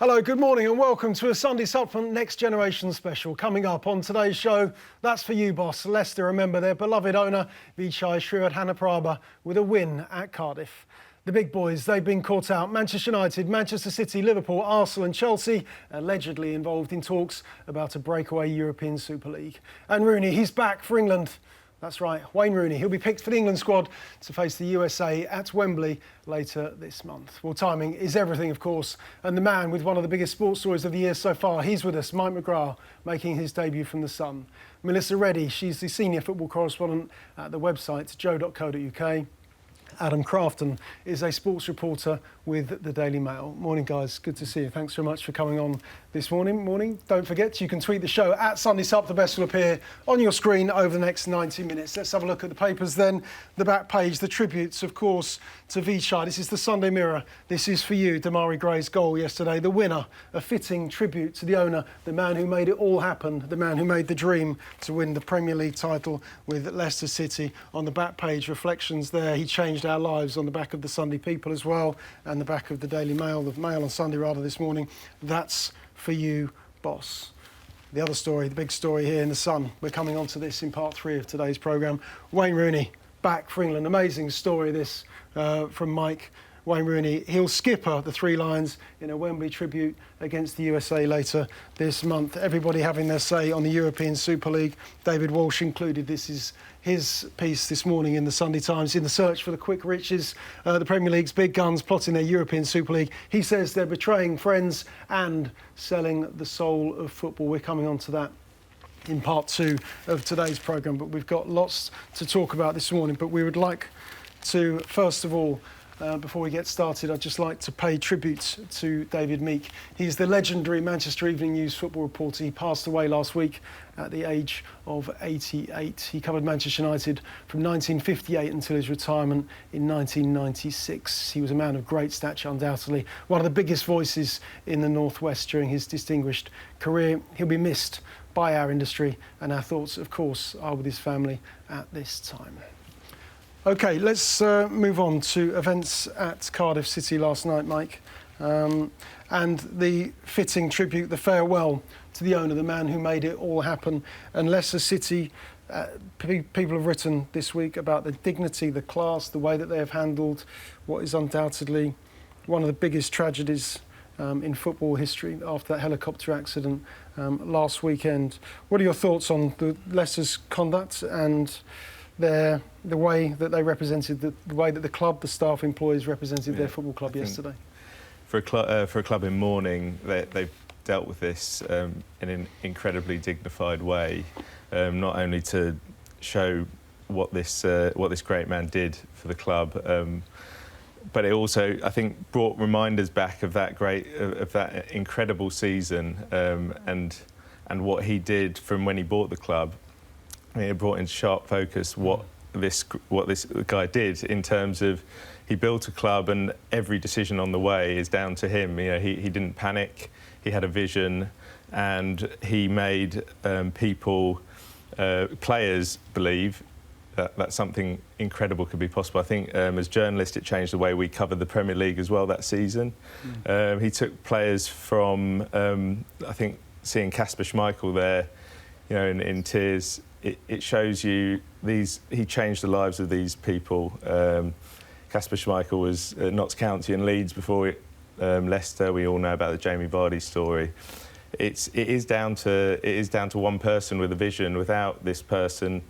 Hello, good morning and welcome to a Sunday Supplement Next Generation special. Coming up on today's show, that's for you, boss. Leicester remember their beloved owner, Vichai Srivaddhanaprabha, with a win at Cardiff. The big boys, they've been caught out. Manchester United, Manchester City, Liverpool, Arsenal and Chelsea allegedly involved in talks about a breakaway European Super League. And Rooney, he's back for England. That's right, Wayne Rooney. He'll be picked for the England squad to face the USA at Wembley later this month. Well, timing is everything, of course. And the man with one of the biggest sports stories of the year so far, he's with us, Mike McGrath, making his debut from The Sun. Melissa Reddy, she's the senior football correspondent at the website joe.co.uk. Adam Crafton is a sports reporter with the Daily Mail. Morning, guys. Good to see you. Thanks very much for coming on this morning. Don't forget, you can tweet the show at Sunday Sup. The best will appear on your screen over the next 90 minutes. Let's have a look at the papers then. The back page, the tributes, of course, to Vichai. This is the Sunday Mirror. This is for you, Damari Gray's goal yesterday. The winner, a fitting tribute to the owner, the man who made it all happen, the man who made the dream to win the Premier League title with Leicester City. On the back page, reflections there. He changed our lives, on the back of the Sunday People as well, and the back of the Daily Mail, the Mail on Sunday rather, this morning. That's for you, boss. The other story, the big story here in The Sun, we're coming on to this in part 3 of today's programme. Wayne Rooney back for England. Amazing story this from Mike. Wayne Rooney, he'll skipper the Three Lions in a Wembley tribute against the USA later this month. Everybody having their say on the European Super League, David Walsh included. This is his piece this morning in the Sunday Times. In the search for the quick riches, the Premier League's big guns plotting their European Super League. He says they're betraying friends and selling the soul of football. We're coming on to that in part 2 of today's programme, but we've got lots to talk about this morning. But we would like to, first of all, before we get started, I'd just like to pay tribute to David Meek. He's the legendary Manchester Evening News football reporter. He passed away last week at the age of 88. He covered Manchester United from 1958 until his retirement in 1996. He was a man of great stature, undoubtedly. One of the biggest voices in the North West during his distinguished career. He'll be missed by our industry, and our thoughts, of course, are with his family at this time. OK, let's move on to events at Cardiff City last night, Mike. And the fitting tribute, the farewell to the owner, the man who made it all happen. And Leicester City, people have written this week about the dignity, the class, the way that they have handled what is undoubtedly one of the biggest tragedies in football history after that helicopter accident last weekend. What are your thoughts on Leicester's conduct and the way that they represented, the way that the club, the staff, employees represented their football club yesterday? For a club in mourning, they've dealt with this in an incredibly dignified way, not only to show what this great man did for the club, but it also, I think, brought reminders back of that incredible season and what he did from when he bought the club. It brought into sharp focus what this guy did in terms of he built a club and every decision on the way is down to him. You know, he didn't panic, he had a vision, and he made players believe that something incredible could be possible. I think as journalists it changed the way we covered the Premier League as well that season. He took players from, I think, seeing Kasper Schmeichel there, you know, in tears. It shows you he changed the lives of these people. Kasper Schmeichel was at Notts County and Leeds before Leicester. We all know about the Jamie Vardy story. It is down to one person with a vision. Without this person,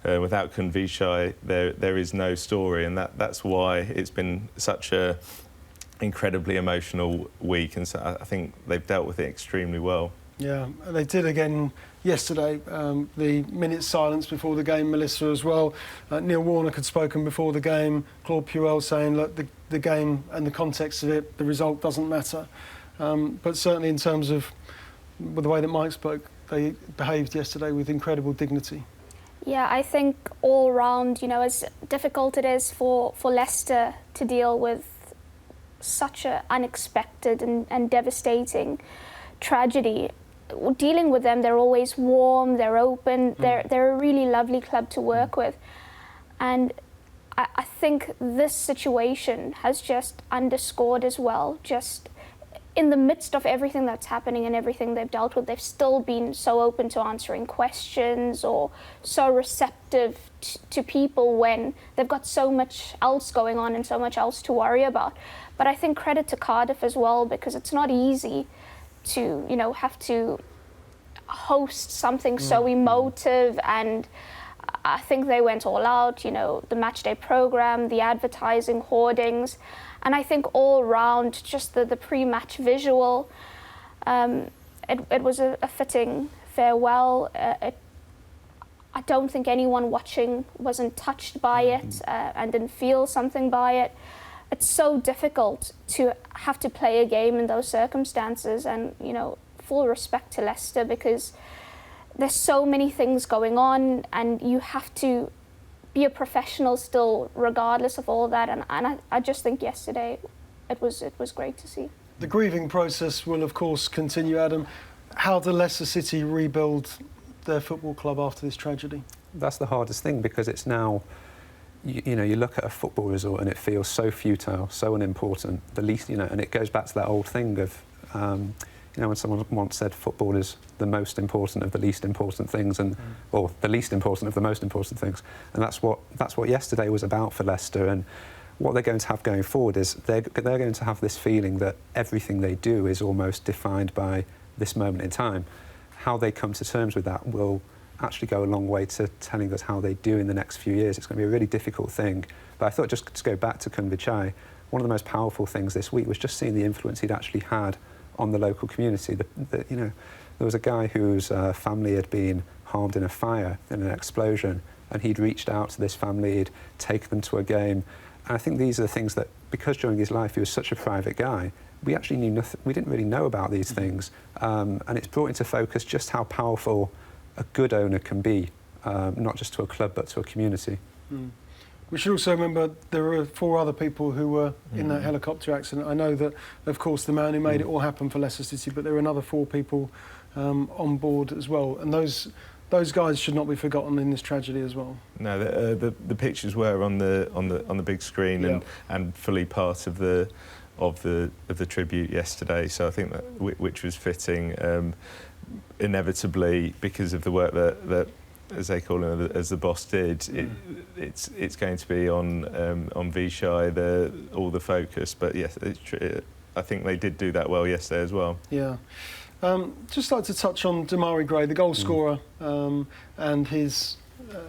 without Kun Vichai, there is no story, and that's why it's been such a incredibly emotional week. And so I think they've dealt with it extremely well. Yeah, they did again yesterday. The minute silence before the game, Melissa, as well. Neil Warnock had spoken before the game. Claude Puel saying, look, the game and the context of it, the result doesn't matter. But certainly in terms of the way that Mike spoke, they behaved yesterday with incredible dignity. Yeah, I think all round, you know, as difficult it is for Leicester to deal with such an unexpected and devastating tragedy, dealing with them, they're always warm, they're open, they're a really lovely club to work with. And I think this situation has just underscored as well just in the midst of everything that's happening and everything they've dealt with, they've still been so open to answering questions or so receptive to people when they've got so much else going on and so much else to worry about. But I think credit to Cardiff as well, because it's not easy to, you know, have to host something so emotive, and I think they went all out, you know, the matchday program, the advertising, hoardings, and I think all round just the pre-match visual, it was a fitting farewell. I don't think anyone watching wasn't touched by it and didn't feel something by it. It's so difficult to have to play a game in those circumstances, and, you know, full respect to Leicester, because there's so many things going on and you have to be a professional still regardless of all that, and I just think yesterday it was great to see. The grieving process will of course continue, Adam. How do Leicester City rebuild their football club after this tragedy? That's the hardest thing, because it's now, you know, you look at a football result and it feels so futile, so unimportant. The least, you know, and it goes back to that old thing of, you know, when someone once said football is the most important of the least important things, and or the least important of the most important things, and that's what yesterday was about for Leicester. And what they're going to have going forward is they're going to have this feeling that everything they do is almost defined by this moment in time. How they come to terms with that will actually go a long way to telling us how they do in the next few years. It's going to be a really difficult thing. But I thought, just to go back to Vichai, one of the most powerful things this week was just seeing the influence he'd actually had on the local community. You know, there was a guy whose family had been harmed in a fire, in an explosion, and he'd reached out to this family, he'd taken them to a game. And I think these are the things that, because during his life he was such a private guy, we actually knew nothing, we didn't really know about these things. And it's brought into focus just how powerful a good owner can be, not just to a club but to a community. We should also remember there were 4 other people who were in that helicopter accident. I know that, of course, the man who made it all happen for Leicester City, but there were another 4 people on board as well, and those guys should not be forgotten in this tragedy as well. No, the pictures were on the big screen and fully part of the tribute yesterday. So I think that which was fitting. Inevitably, because of the work that as they call him, as the boss did, it's going to be on Vichai, all the focus. But yes, I think they did do that well yesterday as well. Yeah. Just like to touch on Demarai Gray, the goal scorer, and his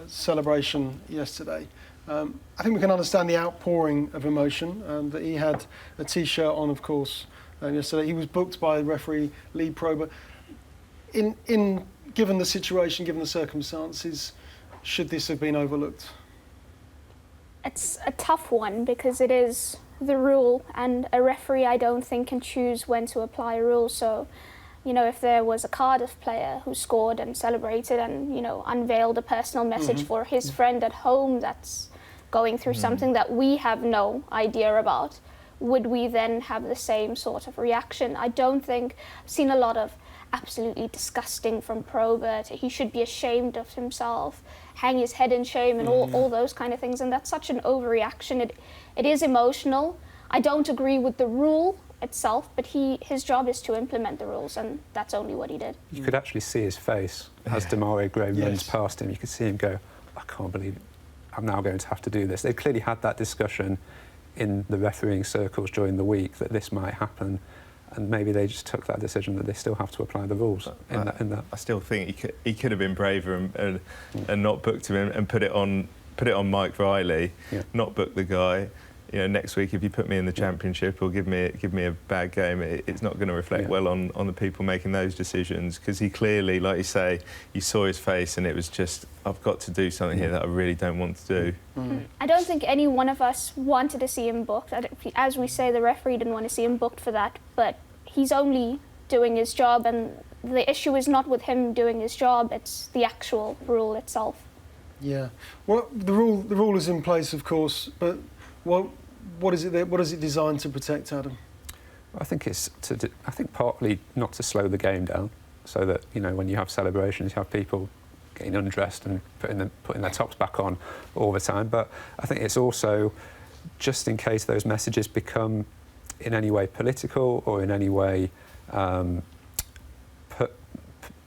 celebration yesterday. I think we can understand the outpouring of emotion that he had a T-shirt on, of course, yesterday. He was booked by referee Lee Prober. Given the situation, given the circumstances, should this have been overlooked? It's a tough one because it is the rule, and a referee, I don't think, can choose when to apply a rule. So, you know, if there was a Cardiff player who scored and celebrated and, you know, unveiled a personal message for his friend at home that's going through something that we have no idea about, would we then have the same sort of reaction? I don't think. I've seen a lot of absolutely disgusting from Probert. He should be ashamed of himself, hang his head in shame, and all those kind of things. And that's such an overreaction. It is emotional. I don't agree with the rule itself, but his job is to implement the rules, and that's only what he did. You could actually see his face as Demarai Gray runs past him. You could see him go, I can't believe it. I'm now going to have to do this. They clearly had that discussion in the refereeing circles during the week that this might happen, and maybe they just took that decision that they still have to apply the rules in that. I still think he could have been braver and not booked him and put it on Mike Riley, not book the guy. You know, next week if you put me in the Championship or give me a bad game, it's not going to reflect well on the people making those decisions, because he clearly, like you say, you saw his face and it was just, I've got to do something here that I really don't want to do. I don't think any one of us wanted to see him booked. As we say, the referee didn't want to see him booked for that, but he's only doing his job, and the issue is not with him doing his job, it's the actual rule itself. Yeah. Well, the rule is in place, of course, but what is it designed to protect, Adam? I think it's partly not to slow the game down, so that, you know, when you have celebrations, you have people getting undressed and putting their tops back on all the time. But I think it's also just in case those messages become in any way political or in any way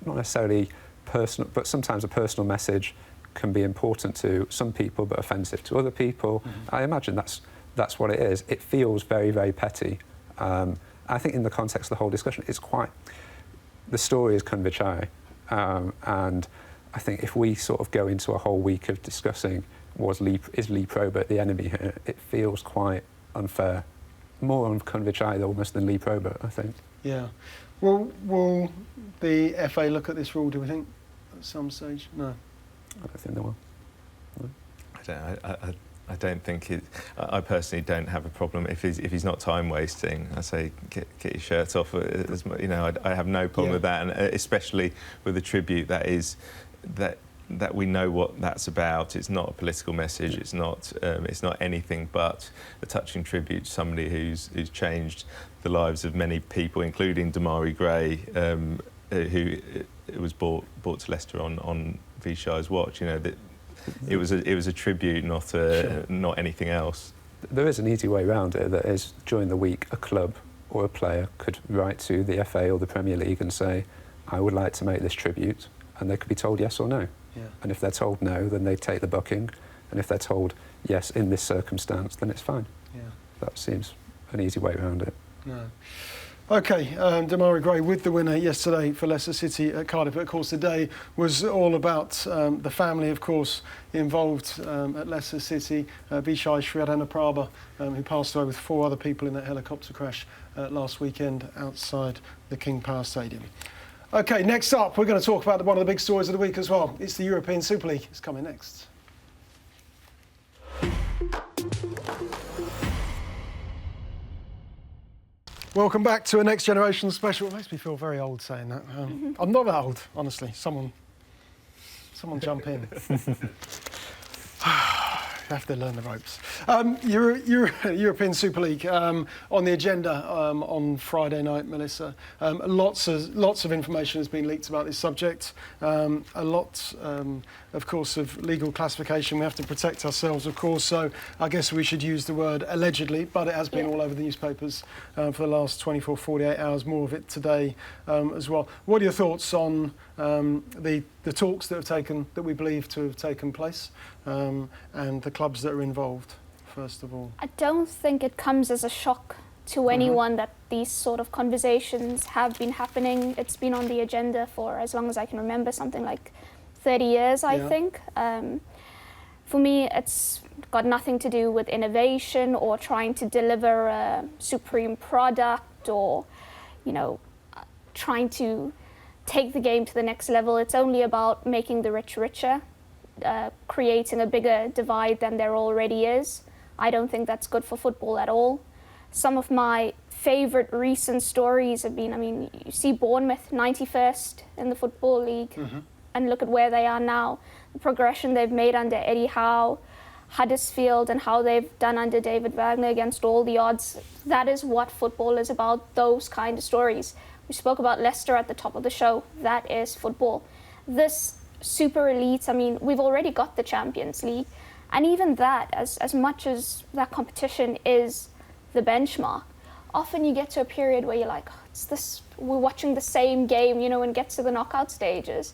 not necessarily personal, but sometimes a personal message can be important to some people but offensive to other people. I imagine that's what it is. It feels very, very petty. I think in the context of the whole discussion, it's quite... The story is Vichai, and I think if we sort of go into a whole week of discussing is Lee Probert the enemy here, it feels quite unfair. More on Vichai almost than Lee Probert, I think. Yeah. Will the FA look at this rule, do we think, at some stage? No. I don't think they will. No. I don't think it. I personally don't have a problem if he's not time wasting. I say get your shirt off. You know, I have no problem with that, and especially with the tribute that we know what that's about. It's not a political message. It's not anything but a touching tribute to somebody who's changed the lives of many people, including Damari Gray, who was brought to Leicester on Vichai's watch. You know that. It was a tribute, not anything else. There is an easy way around it. That is, during the week, a club or a player could write to the FA or the Premier League and say, "I would like to make this tribute," and they could be told yes or no. Yeah. And if they're told no, then they take the bucking, and if they're told yes in this circumstance, then it's fine. Yeah. That seems an easy way around it. No. OK, Damari Gray with the winner yesterday for Leicester City at Cardiff. But of course, the day was all about the family, of course, involved at Leicester City. Vichai Srivaddhanaprabha, who passed away with 4 other people in that helicopter crash last weekend outside the King Power Stadium. OK, next up, we're going to talk about one of the big stories of the week as well. It's the European Super League. It's coming next. Welcome back to a Next Generation special. It makes me feel very old saying that. I'm not that old, honestly. Someone jump in. You have to learn the ropes. European Super League on the agenda on Friday night, Melissa. Lots of information has been leaked about this subject. A lot, of course, of legal classification. We have to protect ourselves, of course. So I guess we should use the word allegedly, but it has been all over the newspapers for the last 24, 48 hours. More of it today as well. What are your thoughts on the talks that we believe to have taken place, and the clubs that are involved, first of all? I don't think it comes as a shock to anyone that these sort of conversations have been happening. It's been on the agenda for as long as I can remember, something like 30 years, I think. For me, it's got nothing to do with innovation or trying to deliver a supreme product or, you know, trying to take the game to the next level. It's only about making the rich richer, creating a bigger divide than there already is. I don't think that's good for football at all. Some of my favourite recent stories have been, I mean, you see Bournemouth 91st in the Football League, and look at where they are now. The progression they've made under Eddie Howe, Huddersfield, and how they've done under David Wagner against all the odds. That is what football is about, those kind of stories. We spoke about Leicester at the top of the show. That is football. This super elite, I mean, we've already got the Champions League. And even that, as much as that competition is the benchmark, often you get to a period where you're like, we're watching the same game, you know, and get to the knockout stages.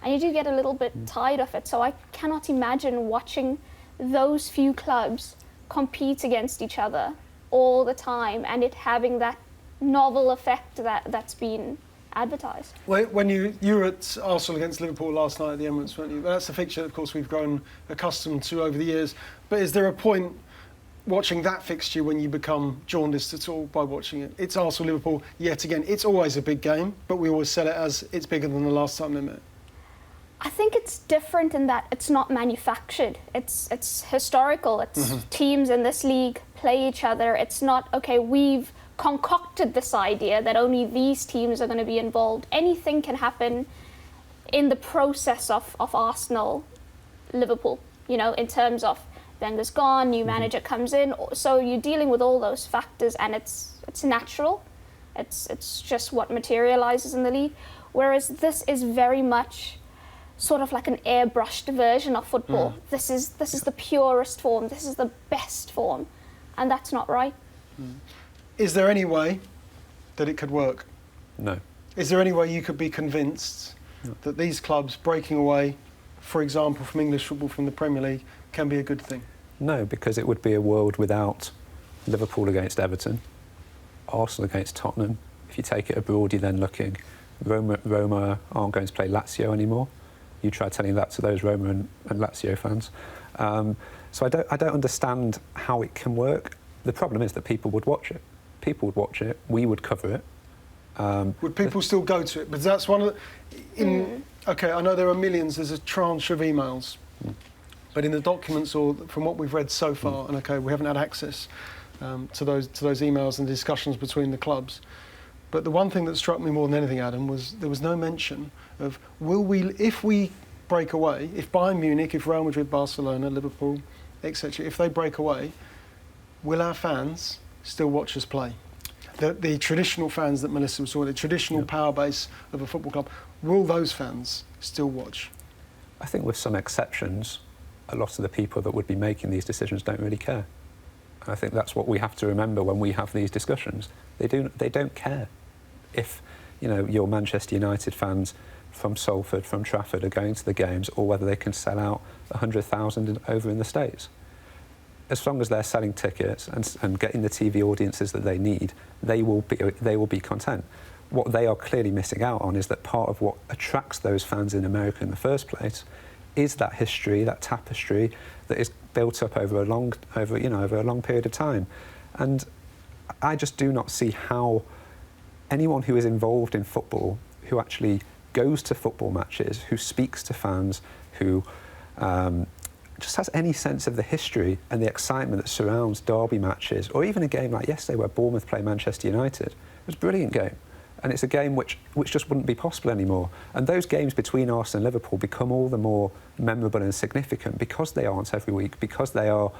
And you do get a little bit tired of it. So I cannot imagine watching those few clubs compete against each other all the time and it having that novel effect that's been advertised. When you were at Arsenal against Liverpool last night at the Emirates, weren't you? That's a fixture, of course, we've grown accustomed to over the years. But is there a point watching that fixture when you become jaundiced at all by watching it? It's Arsenal-Liverpool yet again. It's always a big game, but we always sell it as it's bigger than the last time they met. I think it's different in that it's not manufactured. It's historical. It's teams in this league play each other. It's not, okay, we've concocted this idea that only these teams are going to be involved. Anything can happen in the process of Arsenal, Liverpool, you know, in terms of Wenger's gone, new manager comes in. So you're dealing with all those factors and it's natural. It's just what materializes in the league. Whereas this is very much sort of like an airbrushed version of football. This is the purest form. This is the best form. And that's not right. Is there any way that it could work? No. Is there any way you could be convinced that these clubs breaking away, for example, from English football, from the Premier League, can be a good thing? No, because it would be a world without Liverpool against Everton, Arsenal against Tottenham. If you take it abroad, you're then looking, Roma aren't going to play Lazio anymore. You try telling that to those Roma and Lazio fans. So I don't understand how it can work. The problem is that people would watch it. People would watch it. We would cover it. Would people still go to it? But that's one of the... OK, I know there are millions, there's a tranche of emails. But in the documents, or from what we've read so far, and OK, we haven't had access to those emails and discussions between the clubs. But the one thing that struck me more than anything, Adam, was there was no mention of, if we break away, if Bayern Munich, if Real Madrid, Barcelona, Liverpool, etc., if they break away, will our fans still watch us play? The traditional fans that Melissa was talking about, the traditional power base of a football club, will those fans still watch? I think with some exceptions, a lot of the people that would be making these decisions don't really care. And I think that's what we have to remember when we have these discussions. They don't care if, you know, your Manchester United fans from Salford, from Trafford are going to the games, or whether they can sell out 100,000 over in the States. As long as they're selling tickets and getting the TV audiences that they need, they will be content. What they are clearly missing out on is that part of what attracts those fans in America in the first place is that history, that tapestry that is built up over a long period of time. And I just do not see how anyone who is involved in football, who actually goes to football matches, who speaks to fans, who just has any sense of the history and the excitement that surrounds derby matches, or even a game like yesterday where Bournemouth play Manchester United. It was a brilliant game. And it's a game which just wouldn't be possible anymore. And those games between Arsenal and Liverpool become all the more memorable and significant because they aren't every week, because they are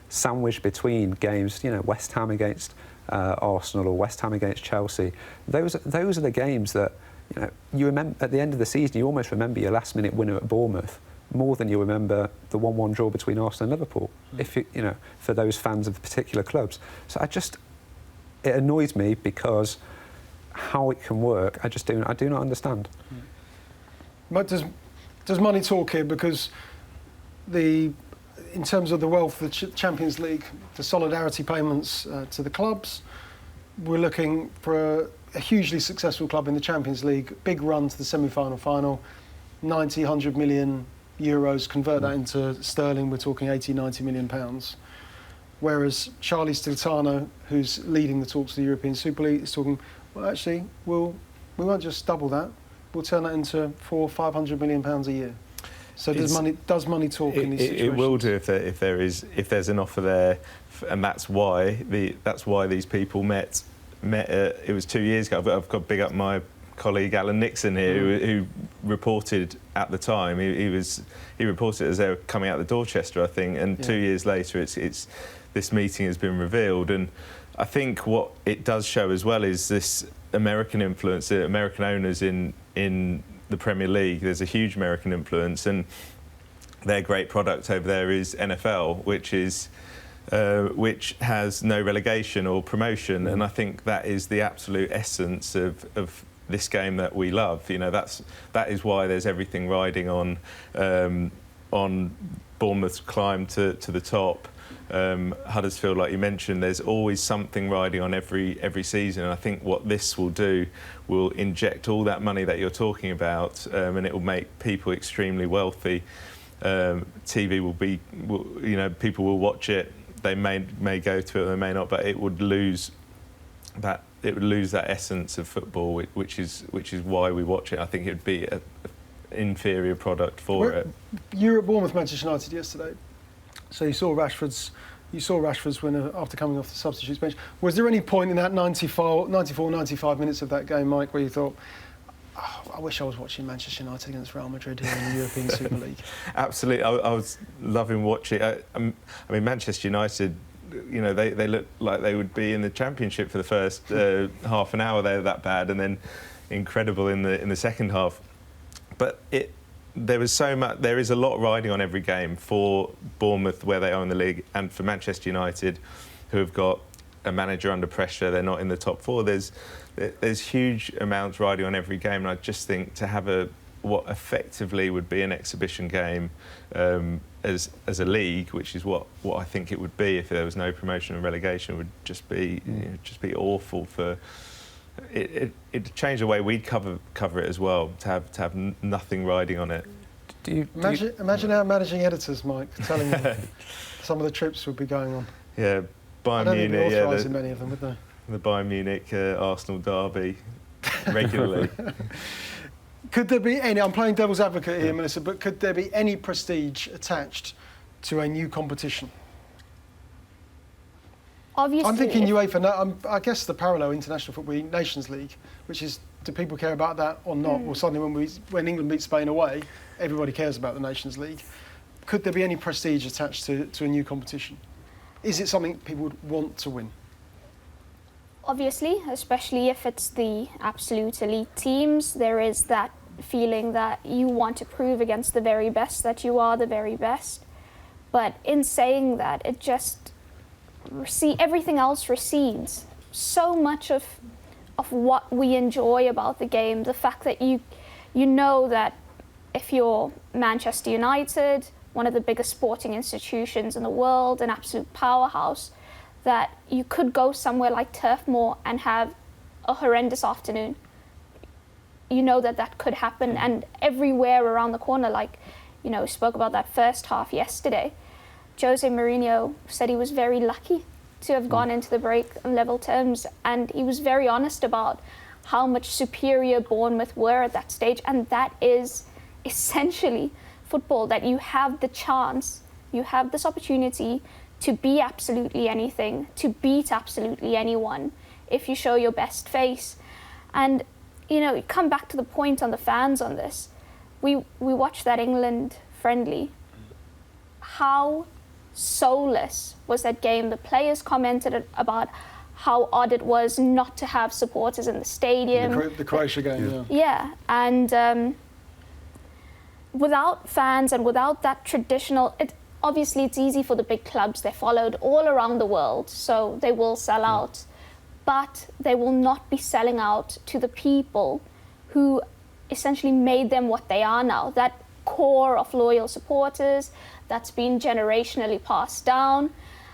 sandwiched between games, you know, West Ham against Arsenal or West Ham against Chelsea. Those are the games that, you know, you remember at the end of the season, you almost remember your last-minute winner at Bournemouth more than you remember the 1-1 draw between Arsenal and Liverpool, if you know, for those fans of the particular clubs. So it annoys me because how it can work, I do not understand. But does money talk here? Because in terms of the wealth of the Champions League, the solidarity payments to the clubs, we're looking for a hugely successful club in the Champions League, big run to the semi-final, final, 90, 100 million euros, convert that into sterling, we're talking 80, 90 million pounds. Whereas Charlie Stiltano, who's leading the talks of the European Super League, is talking, well, actually, we won't just double that, we'll turn that into 400-500 million pounds a year. So does money talk in these situations? It will do if there's an offer there, and that's why these people met. It was 2 years ago. I've got to big up my colleague Alan Nixon here, who reported at the time. He reported as they were coming out of Dorchester, I think, and 2 years later, it's this meeting has been revealed. And I think what it does show as well is this American influence, American owners in the Premier League. There's a huge American influence, and their great product over there is NFL, which has no relegation or promotion, and I think that is the absolute essence of this game that we love. You know, that is why there's everything riding on Bournemouth's climb to the top. Huddersfield, like you mentioned, there's always something riding on every season, and I think what this will do will inject all that money that you're talking about, and it will make people extremely wealthy. TV people will watch it. They may go to it, they may not, but it would lose that essence of football, which is why we watch it. I think it would be an inferior product for it. You were at Bournemouth, Manchester United yesterday, so you saw Rashford's winner after coming off the substitutes bench. Was there any point in that 94, 95 minutes of that game, Mike, where you thought, oh, I wish I was watching Manchester United against Real Madrid here in the European Super League? Absolutely, I was loving watching. I mean, Manchester United, you know, they looked like they would be in the Championship for the first half an hour. They were that bad, and then incredible in the second half. But there was so much. There is a lot riding on every game for Bournemouth, where they are in the league, and for Manchester United, who have got a manager under pressure. They're not in the top four. There's huge amounts riding on every game, and I just think to have what effectively would be an exhibition game as a league, which is what I think it would be if there was no promotion and relegation, would just be awful for. It'd change the way we'd cover it as well, to have nothing riding on it. Imagine our managing editors, Mike, telling you some of the trips would be going on. Yeah, Bayern I don't think Munich. they're authorising many of them, would they? The Bayern Munich Arsenal derby regularly. Could there be any? I'm playing devil's advocate here, Melissa, but could there be any prestige attached to a new competition? Obviously, I'm thinking UEFA. I guess the parallel International Football Nations League, which is, do people care about that or not? Well, suddenly when England beat Spain away, everybody cares about the Nations League. Could there be any prestige attached to a new competition? Is it something people would want to win? Obviously, especially if it's the absolute elite teams, there is that feeling that you want to prove against the very best that you are the very best. But in saying that, it just everything else recedes. So much of what we enjoy about the game, the fact that you know that if you're Manchester United, one of the biggest sporting institutions in the world, an absolute powerhouse, that you could go somewhere like Turf Moor and have a horrendous afternoon. You know that could happen, and everywhere around the corner, like, we spoke about that first half yesterday. Jose Mourinho said he was very lucky to have gone into the break on level terms, and he was very honest about how much superior Bournemouth were at that stage, and that is essentially football, that you have the chance, you have this opportunity to be absolutely anything, to beat absolutely anyone if you show your best face. And, you come back to the point on the fans on this. We watched that England friendly. How soulless was that game? The players commented about how odd it was not to have supporters in the stadium. The Croatia game, yeah. And without fans and without that traditional... Obviously, it's easy for the big clubs. They're followed all around the world, so they will sell out. But they will not be selling out to the people who essentially made them what they are now. That core of loyal supporters that's been generationally passed down.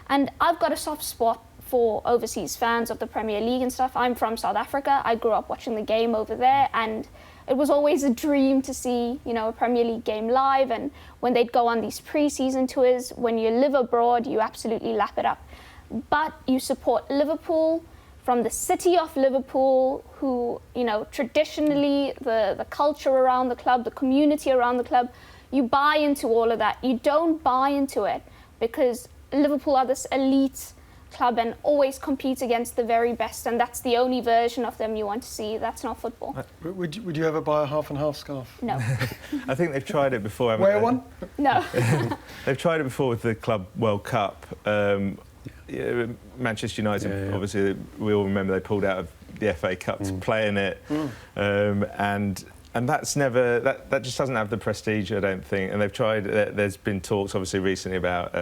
And I've got a soft spot for overseas fans of the Premier League and stuff. I'm from South Africa. I grew up watching the game over there, and it was always a dream to see, a Premier League game live. And when they'd go on these pre-season tours, when you live abroad, you absolutely lap it up. But you support Liverpool, from the city of Liverpool, who, traditionally the culture around the club, the community around the club, you buy into all of that. You don't buy into it because Liverpool are this elite club and always compete against the very best, and that's the only version of them you want to see. That's not football. Would you ever buy a half and half scarf? No. I think they've tried it before, haven't Wear they? one? No. They've tried it before with the Club World Cup. Manchester United, obviously, we all remember they pulled out of the FA Cup to play in it, and that's never that just doesn't have the prestige, I don't think. And they've tried. There's been talks, obviously, recently about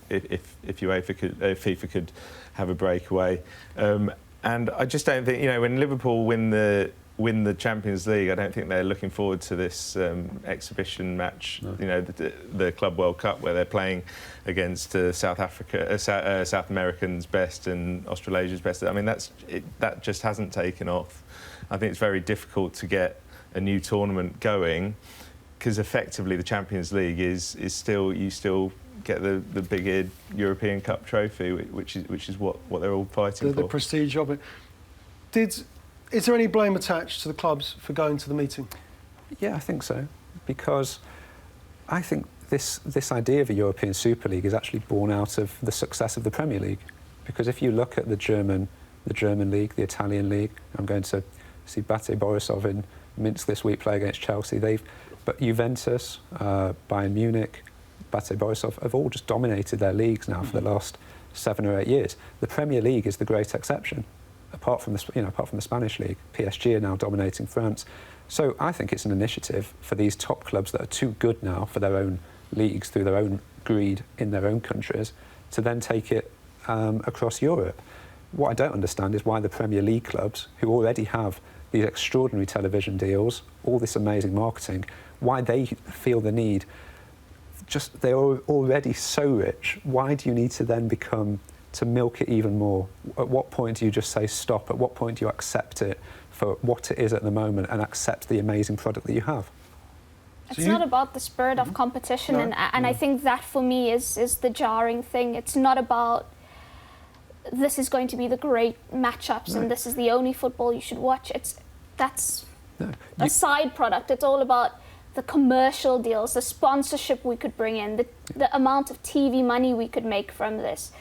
if FIFA could have a breakaway, and I just don't think, when Liverpool win the Champions League, I don't think they're looking forward to this exhibition match. No. The Club World Cup, where they're playing against South Africa, South Americans' best and Australasia's best. I mean, that just hasn't taken off. I think it's very difficult to get a new tournament going, because effectively the Champions League is still, you still get the big European Cup trophy, which is what they're all fighting for. The prestige of it. Is there any blame attached to the clubs for going to the meeting? Yeah, I think so, because I think this idea of a European Super League is actually born out of the success of the Premier League. Because if you look at the German league, the Italian league, I'm going to see Bate Borisov in Minsk this week play against Chelsea. But Juventus, Bayern Munich, Bate Borisov have all just dominated their leagues now for the last 7 or 8 years. The Premier League is the great exception. Apart from the Spanish league, PSG are now dominating France. So I think it's an initiative for these top clubs that are too good now for their own leagues through their own greed in their own countries to then take it across Europe. What I don't understand is why the Premier League clubs, who already have these extraordinary television deals, all this amazing marketing, why they feel the need. Just they're already so rich. Why do you need to then to milk it even more? At what point do you just say stop? At what point do you accept it for what it is at the moment and accept the amazing product that you have? It's not about the spirit of competition, and I think that for me is the jarring thing. It's not about this is going to be the great matchups and this is the only football you should watch. That's a side product. It's all about the commercial deals, the sponsorship we could bring in, the amount of TV money we could make from this,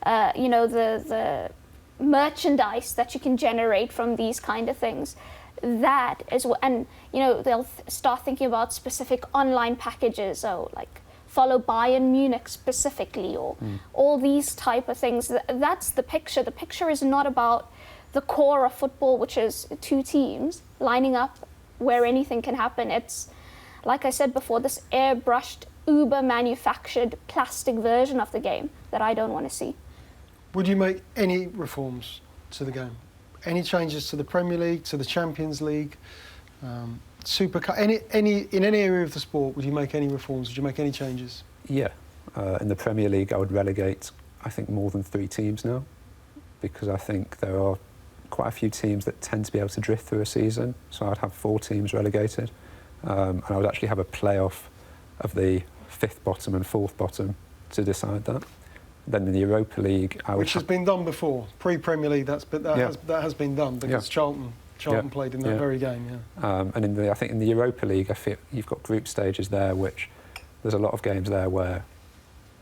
the merchandise that you can generate from these kind of things. That is what, and they'll start thinking about specific online packages, like follow Bayern Munich specifically, or all these type of things. That's the picture. The picture is not about the core of football, which is two teams lining up where anything can happen. It's, like I said before, this airbrushed, uber-manufactured plastic version of the game that I don't want to see. Would you make any reforms to the game? Any changes to the Premier League, to the Champions League, Super Cup, in any area of the sport? Would you make any reforms? Would you make any changes? Yeah, in the Premier League, I would relegate, I think, more than 3 teams now, because I think there are quite a few teams that tend to be able to drift through a season. So I'd have 4 teams relegated, and I would actually have a playoff of the 5th bottom and 4th bottom to decide that. Then in the Europa League, which has been done before, pre-Premier League. That has been done because Charlton played in that very game. And I think in the Europa League, I feel you've got group stages there, which there's a lot of games there where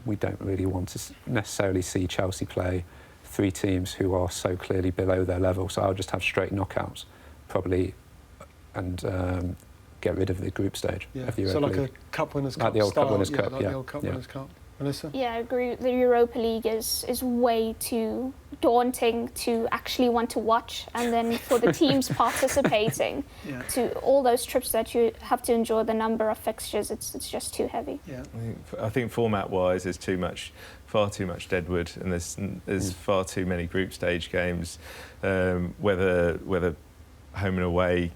we don't really want to necessarily see Chelsea play 3 teams who are so clearly below their level. So I'll just have straight knockouts, probably, and get rid of the group stage of the Europa League. So like a Cup Winners' Cup, like the old Cup Winners' Cup, the old Cup Winners' Cup. Melissa? Yeah, I agree. The Europa League is way too daunting to actually want to watch, and then for the teams participating, to all those trips that you have to endure, the number of fixtures, it's just too heavy. Yeah, I think format-wise, there's far too much deadwood, and there's far too many group stage games. Whether home and away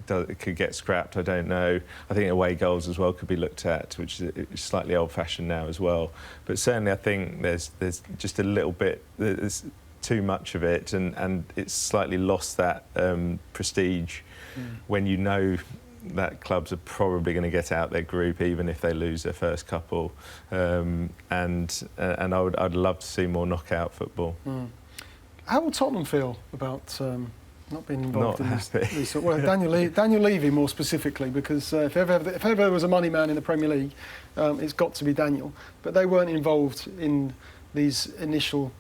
could get scrapped, I don't know. I think away goals as well could be looked at, which is slightly old-fashioned now as well. But certainly I think there's just a little bit, there's too much of it, and it's slightly lost that prestige when you know that clubs are probably going to get out their group even if they lose their first couple. And I'd love to see more knockout football. How will Tottenham feel about not being involved in this? Well, Daniel Levy more specifically, because if ever there was a money man in the Premier League, it's got to be Daniel. But they weren't involved in these initial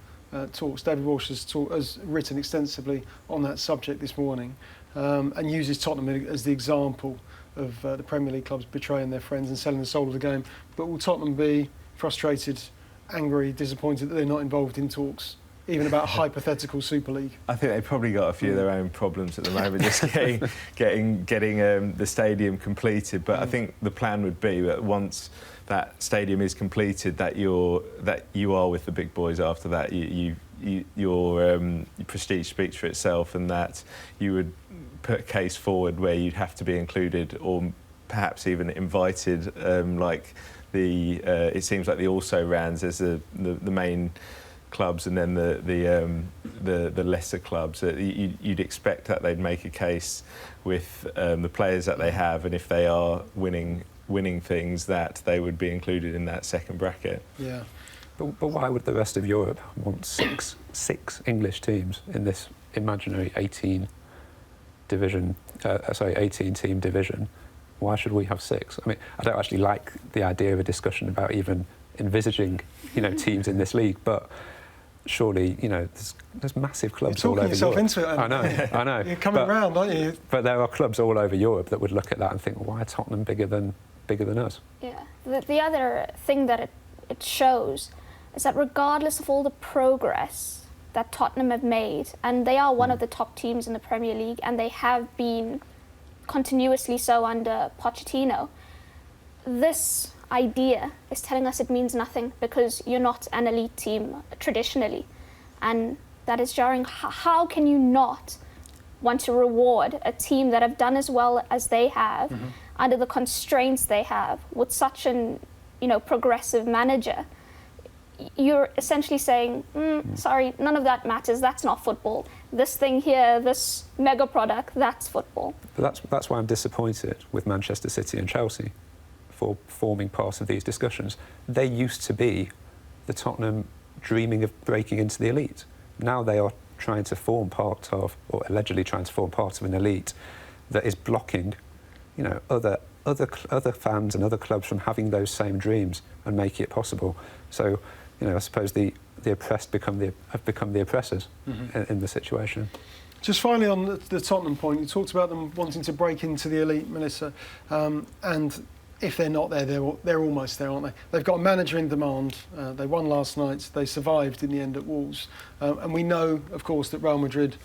talks. David Walsh has written extensively on that subject this morning, and uses Tottenham as the example of the Premier League clubs betraying their friends and selling the soul of the game. But will Tottenham be frustrated, angry, disappointed that they're not involved in talks, even about a hypothetical Super League? I think they've probably got a few of their own problems at the moment, just getting the stadium completed. But I think the plan would be that once that stadium is completed, that you are with the big boys after that. Your prestige speaks for itself, and that you would put a case forward where you'd have to be included, or perhaps even invited. It seems like the also-rans as the main clubs, and then the lesser clubs. You'd expect that they'd make a case with the players that they have, and if they are winning things, that they would be included in that second bracket. Yeah. But why would the rest of Europe want six English teams in this imaginary 18 team division? Why should we have 6? I mean, I don't actually like the idea of a discussion about even envisaging, teams in this league, but surely, there's massive clubs all over Europe. You're talking yourself into it. I know. You're coming round, aren't you? But there are clubs all over Europe that would look at that and think, well, why are Tottenham bigger than us? Yeah. The other thing that it shows is that regardless of all the progress that Tottenham have made, and they are one of the top teams in the Premier League, and they have been continuously so under Pochettino, this, idea is telling us it means nothing because you're not an elite team traditionally. And that is jarring. How can you not want to reward a team that have done as well as they have under the constraints they have with such an progressive manager? You're essentially saying, sorry, none of that matters. That's not football. This thing here, this mega product, that's football. But that's why I'm disappointed with Manchester City and Chelsea for forming part of these discussions. They used to be the Tottenham dreaming of breaking into the elite. Now they are trying to form part of, or allegedly trying to form part of, an elite that is blocking, other fans and other clubs from having those same dreams and making it possible. So, I suppose the oppressed have become the oppressors in the situation. Just finally on the Tottenham point, you talked about them wanting to break into the elite, Melissa, and if they're not there, they're almost there, aren't they? They've got a manager in demand. They won last night. They survived in the end at Wolves. And we know, of course, that Real Madrid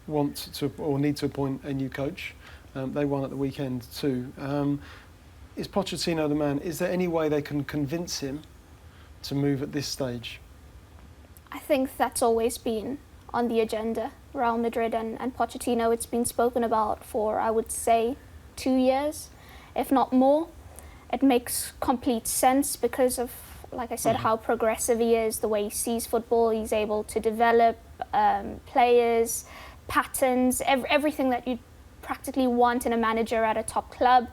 want to or need to appoint a new coach. They won at the weekend too. Is Pochettino the man? Is there any way they can convince him to move at this stage? I think that's always been on the agenda, Real Madrid and Pochettino. It's been spoken about for, I would say, 2 years, if not more. It makes complete sense because of, like I said, how progressive he is, the way he sees football. He's able to develop players, patterns, everything that you practically want in a manager at a top club.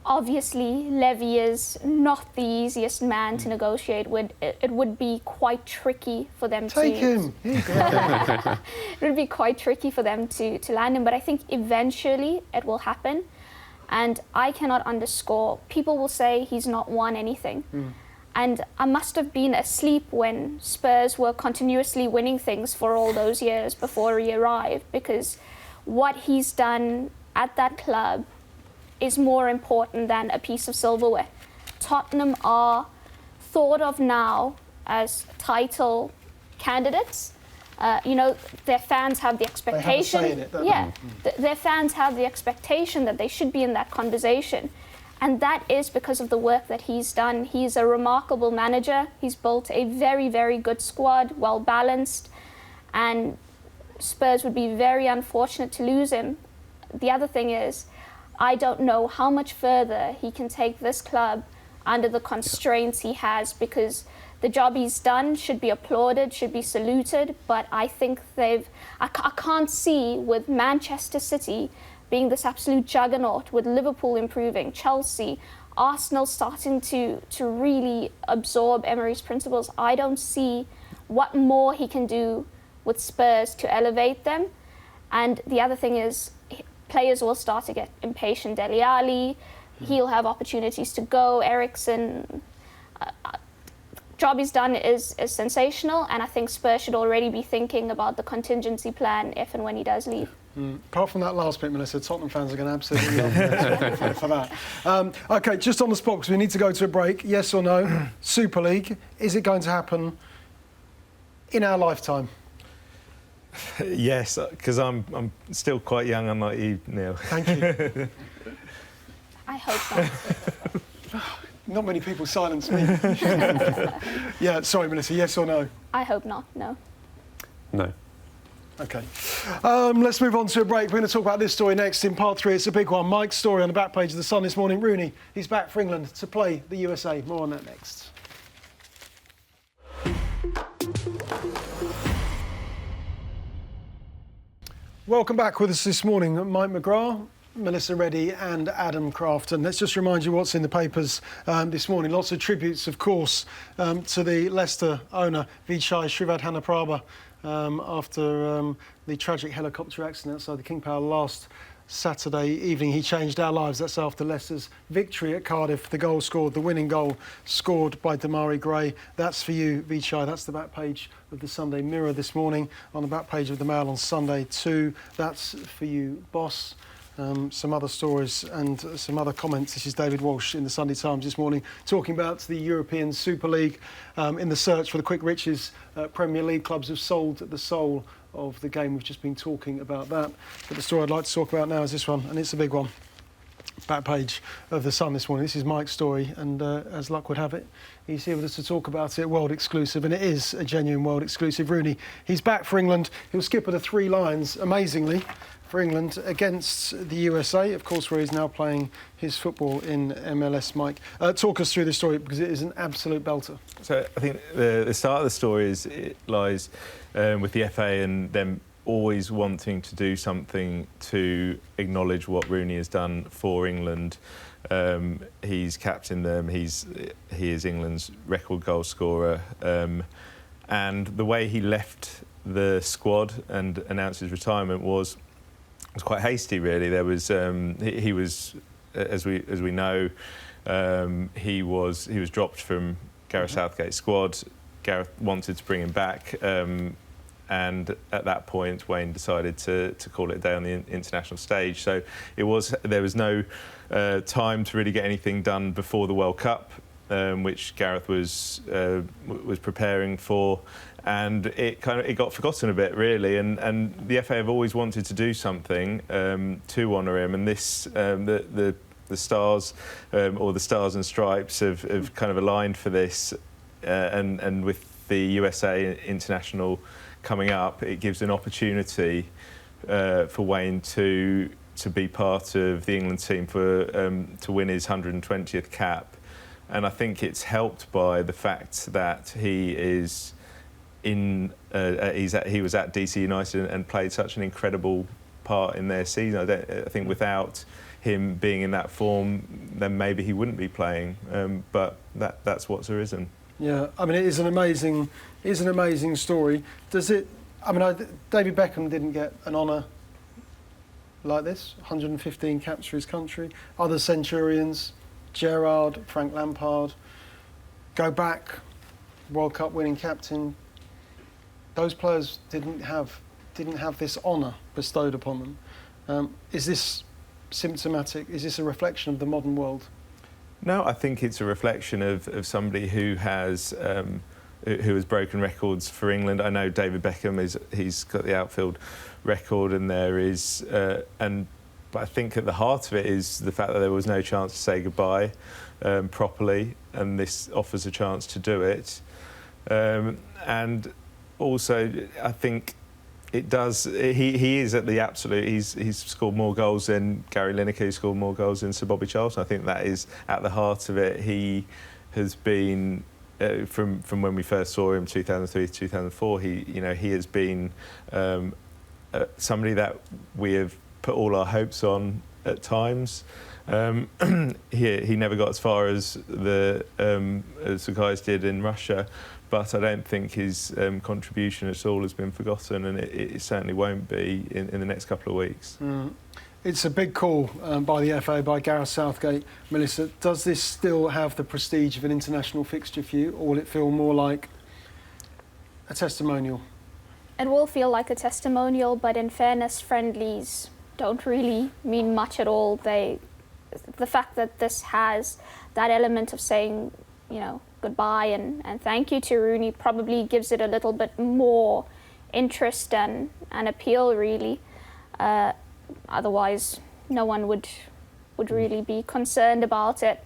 Obviously, Levy is not the easiest man to negotiate with. It would be quite tricky for them Take him. It would be quite tricky for them to land him, but I think eventually it will happen. And I cannot underscore, people will say he's not won anything. And I must have been asleep when Spurs were continuously winning things for all those years before he arrived, because what he's done at that club is more important than a piece of silverware. Tottenham are thought of now as title candidates. Their fans have the expectation. They have a say in it, don't they? Their fans have the expectation that they should be in that conversation. And that is because of the work that he's done. He's a remarkable manager. He's built a very, very good squad, well balanced. And Spurs would be very unfortunate to lose him. The other thing is, I don't know how much further he can take this club under the constraints he has, because the job he's done should be applauded, should be saluted, but I think I can't see with Manchester City being this absolute juggernaut, with Liverpool improving, Chelsea, Arsenal starting to really absorb Emery's principles. I don't see what more he can do with Spurs to elevate them. And the other thing is, players will start to get impatient. Dele Alli, he'll have opportunities to go. Eriksen, job he's done is sensational, and I think Spurs should already be thinking about the contingency plan if and when he does leave. Apart from that last bit, Melissa, Tottenham fans are going to absolutely love you for that. OK, just on the spot, because we need to go to a break. Yes or no? Super League, is it going to happen in our lifetime? Yes, because I'm still quite young, unlike you, Neil. Thank you. I hope not. Not many people silence me. Yeah, sorry, Melissa, yes or no? I hope not, no. No. OK. Let's move on to a break. We're going to talk about this story next in part 3. It's a big one. Mike's story on the back page of The Sun this morning. Rooney, he's back for England to play the USA. More on that next. Welcome back with us this morning, Mike McGrath, Melissa Reddy and Adam Crafton. Let's just remind you what's in the papers this morning. Lots of tributes, of course, to the Leicester owner, Vichai Srivaddhanaprabha, after the tragic helicopter accident outside the King Power last Saturday evening. He changed our lives. That's after Leicester's victory at Cardiff. The goal scored, the winning goal scored by Damari Gray. That's for you, Vichai. That's the back page of the Sunday Mirror this morning. On the back page of the Mail on Sunday too. That's for you, boss. Some other stories and some other comments. This is David Walsh in the Sunday Times this morning, talking about the European Super League. In the search for the quick riches, Premier League clubs have sold the soul of the game. We've just been talking about that. But the story I'd like to talk about now is this one, and it's a big one. back page of The Sun this morning. This is Mike's story, and as luck would have it, he's here with us to talk about it, world exclusive, and it is a genuine world exclusive. Rooney, he's back for England. He'll skip the 3 Lions, amazingly, for England against the USA, of course, where he's now playing his football in MLS. Mike, talk us through this story, because it is an absolute belter. So I think the start of the story lies with the FA and them always wanting to do something to acknowledge what Rooney has done for England. He's captained them. He is England's record goal scorer, and the way he left the squad and announced his retirement was quite hasty. Really, there was he was, as we know, he was dropped from Gareth Southgate's squad. Gareth wanted to bring him back. And at that point, Wayne decided to call it a day on the international stage. So there was no time to really get anything done before the World Cup, which Gareth was preparing for, and it got forgotten a bit, really. And the FA have always wanted to do something to honour him, and this the stars or the Stars and Stripes have kind of aligned for this, and with the USA international coming up, it gives an opportunity for Wayne to be part of the England team to win his 120th cap, and I think it's helped by the fact that he is he was at DC United and played such an incredible part in their season. I think without him being in that form, then maybe he wouldn't be playing. But that's what's arisen. Yeah, I mean, it is an amazing story. Does it? I mean, David Beckham didn't get an honour like this. 115 caps for his country. Other Centurions, Gerrard, Frank Lampard, go back, World Cup winning captain. Those players didn't have this honour bestowed upon them. Is this symptomatic? Is this a reflection of the modern world? No, I think it's a reflection of somebody who has broken records for England. I know David Beckham he's got the outfield record, and there is, but I think at the heart of it is the fact that there was no chance to say goodbye properly, and this offers a chance to do it. And also, I think it does. He is at the absolute. He's scored more goals than Gary Lineker, who scored more goals than Sir Bobby Charlton. I think that is at the heart of it. He has been from when we first saw him, 2003 to 2004. He has been somebody that we have put all our hopes on at times. He never got as far as the guys did in Russia. But I don't think his contribution at all has been forgotten, and it certainly won't be in the next couple of weeks. It's a big call by the FA, by Gareth Southgate. Melissa, does this still have the prestige of an international fixture for you, or will it feel more like a testimonial? It will feel like a testimonial, but in fairness, friendlies don't really mean much at all. The fact that this has that element of saying, goodbye and thank you to Rooney probably gives it a little bit more interest and appeal, really. Otherwise, no one would really be concerned about it.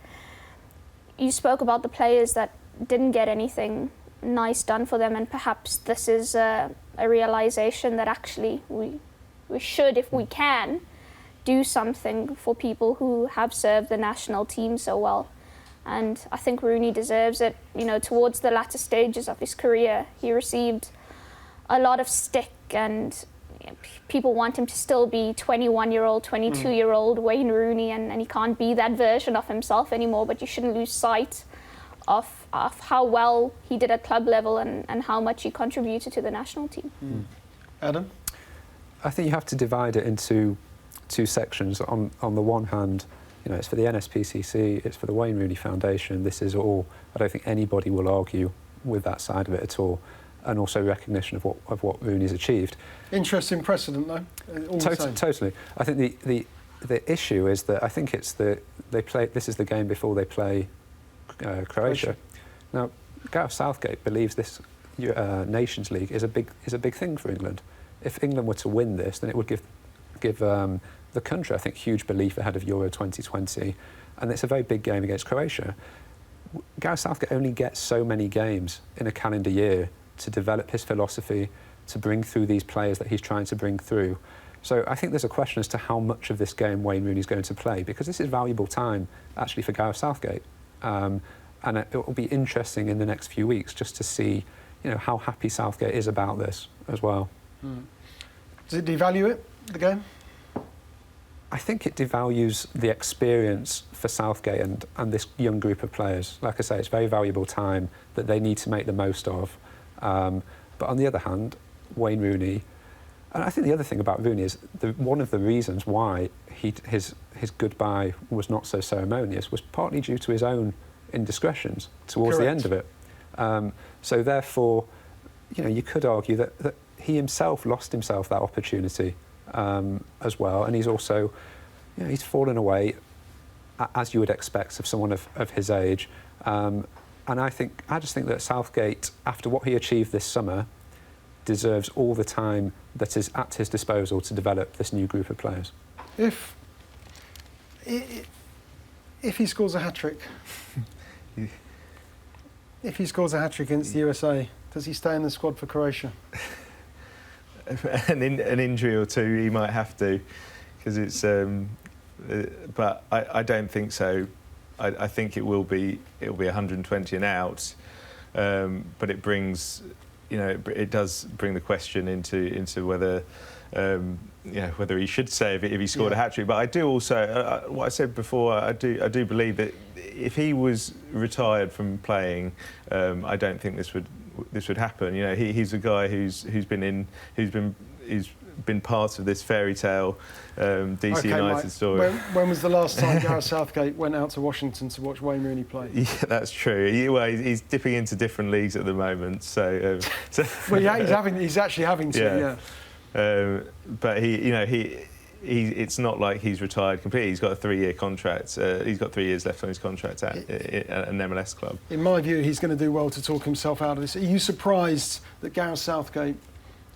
You spoke about the players that didn't get anything nice done for them, and perhaps this is a realization that actually we should, if we can, do something for people who have served the national team so well. And I think Rooney deserves it. Towards the latter stages of his career, he received a lot of stick, and people want him to still be 21-year-old, 22-year-old Wayne Rooney, and he can't be that version of himself anymore. But you shouldn't lose sight of how well he did at club level and how much he contributed to the national team. Adam? I think you have to divide it into 2 sections. On the one hand, it's for the NSPCC, it's for the Wayne Rooney Foundation. This is all. I don't think anybody will argue with that side of it at all, and also recognition of what Rooney's achieved. Interesting precedent, though. Totally. I think the issue is that I think it's they play. This is the game before they play Croatia. Now, Gareth Southgate believes this Nations League is a big thing for England. If England were to win this, then it would give the country, I think, huge belief ahead of Euro 2020, and it's a very big game against Croatia. Gareth Southgate only gets so many games in a calendar year to develop his philosophy, to bring through these players that he's trying to bring through. So I think there's a question as to how much of this game Wayne Rooney's going to play, because this is valuable time, actually, for Gareth Southgate. And it will be interesting in the next few weeks just to see, how happy Southgate is about this as well. Does it devalue it, the game? I think it devalues the experience for Southgate and this young group of players. Like I say, it's very valuable time that they need to make the most of. But on the other hand, Wayne Rooney, and I think the other thing about Rooney is one of the reasons why his goodbye was not so ceremonious was partly due to his own indiscretions towards the end of it. So therefore, you could argue that he himself lost himself that opportunity as well, and he's also, he's fallen away as you would expect of someone of his age. And I just think that Southgate, after what he achieved this summer, deserves all the time that is at his disposal to develop this new group of players. If he scores a hat-trick, against the USA, does he stay in the squad for Croatia? an injury or two, he might have to, because it's. But I don't think so. I think it will be 120 and out, but it brings, it does bring the question into whether, whether he should say if he scored a hat-trick. But I do also, what I said before, I do believe that if he was retired from playing, I don't think this would happen. He's a guy who's been part of this fairy tale DC United Mike, story. When was the last time Gareth Southgate went out to Washington to watch Wayne Rooney play? Yeah, that's true. He's dipping into different leagues at the moment, so. Well, yeah, he's actually having to. Yeah. But it's not like he's retired completely. He's got a 3-year contract. He's got 3 years left on his contract at an MLS club. In my view, he's going to do well to talk himself out of this. Are you surprised that Gareth Southgate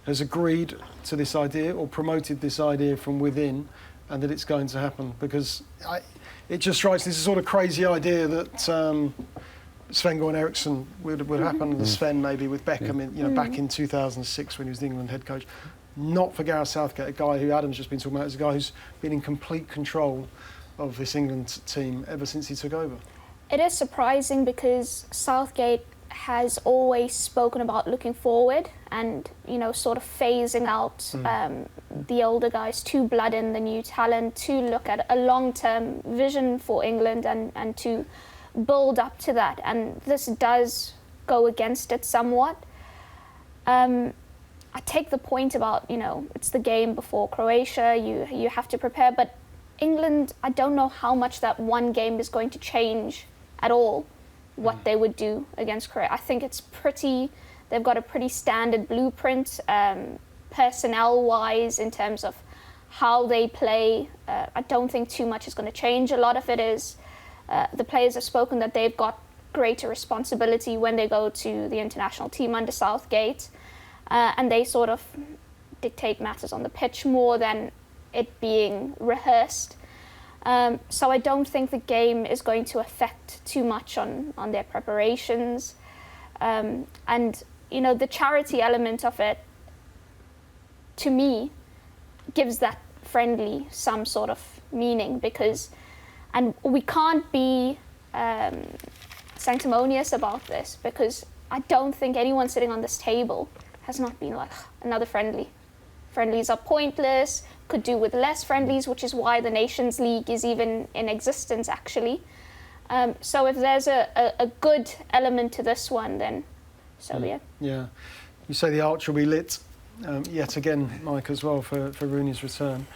has agreed to this idea or promoted this idea from within, and that it's going to happen? Because it just strikes me as a sort of crazy idea that Sven-Goran Eriksson would happen, Sven maybe with Beckham, back in 2006 when he was the England head coach. Not for Gareth Southgate, a guy who Adam's just been talking about, is a guy who's been in complete control of this England team ever since he took over. It is surprising because Southgate has always spoken about looking forward and, sort of phasing out the older guys to blood in the new talent, to look at a long-term vision for England and to build up to that. And this does go against it somewhat. I take the point about, it's the game before Croatia, you have to prepare, but England, I don't know how much that one game is going to change at all what they would do against Croatia. I think they've got a pretty standard blueprint, personnel-wise, in terms of how they play. I don't think too much is going to change. A lot of it is, the players have spoken that they've got greater responsibility when they go to the international team under Southgate. And they sort of dictate matters on the pitch more than it being rehearsed. So I don't think the game is going to affect too much on their preparations. And, the charity element of it, to me, gives that friendly some sort of meaning and we can't be sanctimonious about this, because I don't think anyone sitting on this table has not been like, another friendly. Friendlies are pointless, could do with less friendlies, which is why the Nations League is even in existence, actually. So if there's a good element to this one, then so be it. Yeah. You say the arch will be lit yet again, Mike, as well, for Rooney's return.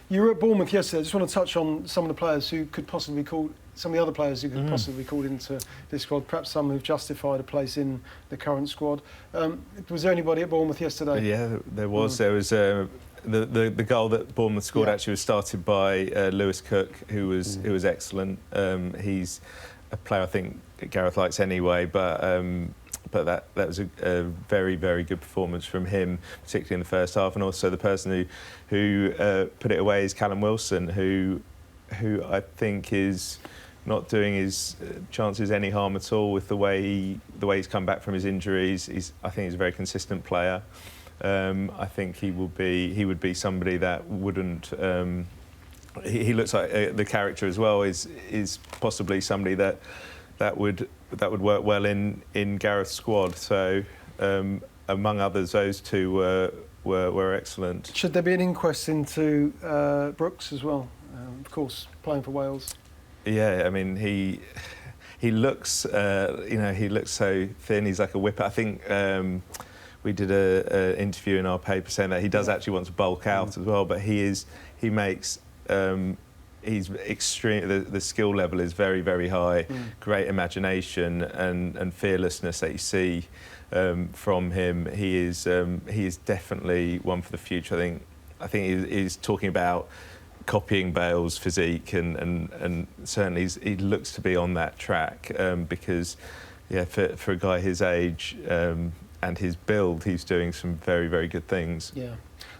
You were at Bournemouth yesterday. I just want to touch on some of the players who could possibly be called, some of the other players who could possibly be called into this squad, perhaps some who've justified a place in the current squad. Was there anybody at Bournemouth yesterday? Yeah, there was. There was the goal that Bournemouth scored actually was started by Lewis Cook, who was excellent. He's a player I think Gareth likes anyway, but but that was a very, very good performance from him, particularly in the first half. And also the person who put it away is Callum Wilson, who I think is not doing his chances any harm at all with the way he's come back from his injuries. I think he's a very consistent player. I think he would be somebody that wouldn't. He looks like the character as well is possibly somebody that would work well in Gareth's squad. So among others, those two were excellent. Should there be an inquest into Brooks as well? Of course, playing for Wales. Yeah, I mean he looks he looks so thin. He's like a whipper. I think we did an interview in our paper saying that he does actually want to bulk out as well, but he's extreme. The skill level is very, very high. Great imagination and fearlessness that you see from him. He is definitely one for the future. I think he's talking about copying Bale's physique, and certainly he looks to be on that track because, for a guy his age and his build, he's doing some very, very good things. Yeah.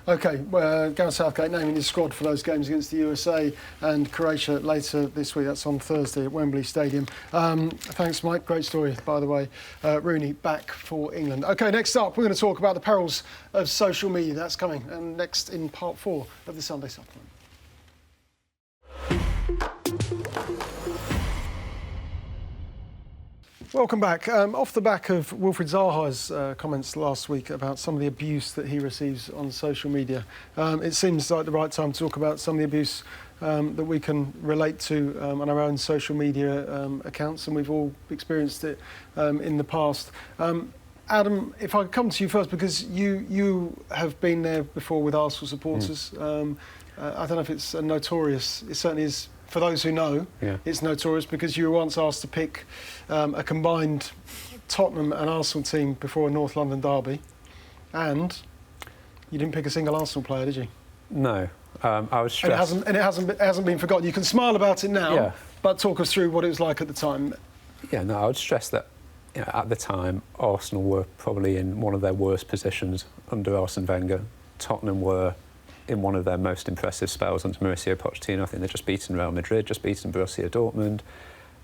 OK, Gareth Southgate naming his squad for those games against the USA and Croatia later this week. That's on Thursday at Wembley Stadium. Thanks, Mike. Great story, by the way. Rooney back for England. OK, next up, we're going to talk about the perils of social media. That's coming and next in part 4 of the Sunday Supplement. Welcome back. Off the back of Wilfried Zaha's comments last week about some of the abuse that he receives on social media, it seems like the right time to talk about some of the abuse that we can relate to on our own social media accounts, and we've all experienced it in the past. Adam, if I could come to you first, because you have been there before with Arsenal supporters. I don't know if it's notorious. It certainly is. For those who know, it's notorious because you were once asked to pick a combined Tottenham and Arsenal team before a North London derby, and you didn't pick a single Arsenal player, did you? No, I was stressed. And it hasn't been forgotten. You can smile about it now, but talk us through what it was like at the time. Yeah, no, I would stress that at the time Arsenal were probably in one of their worst positions under Arsene Wenger. Tottenham were in one of their most impressive spells under Mauricio Pochettino. I think they'd just beaten Real Madrid, just beaten Borussia Dortmund.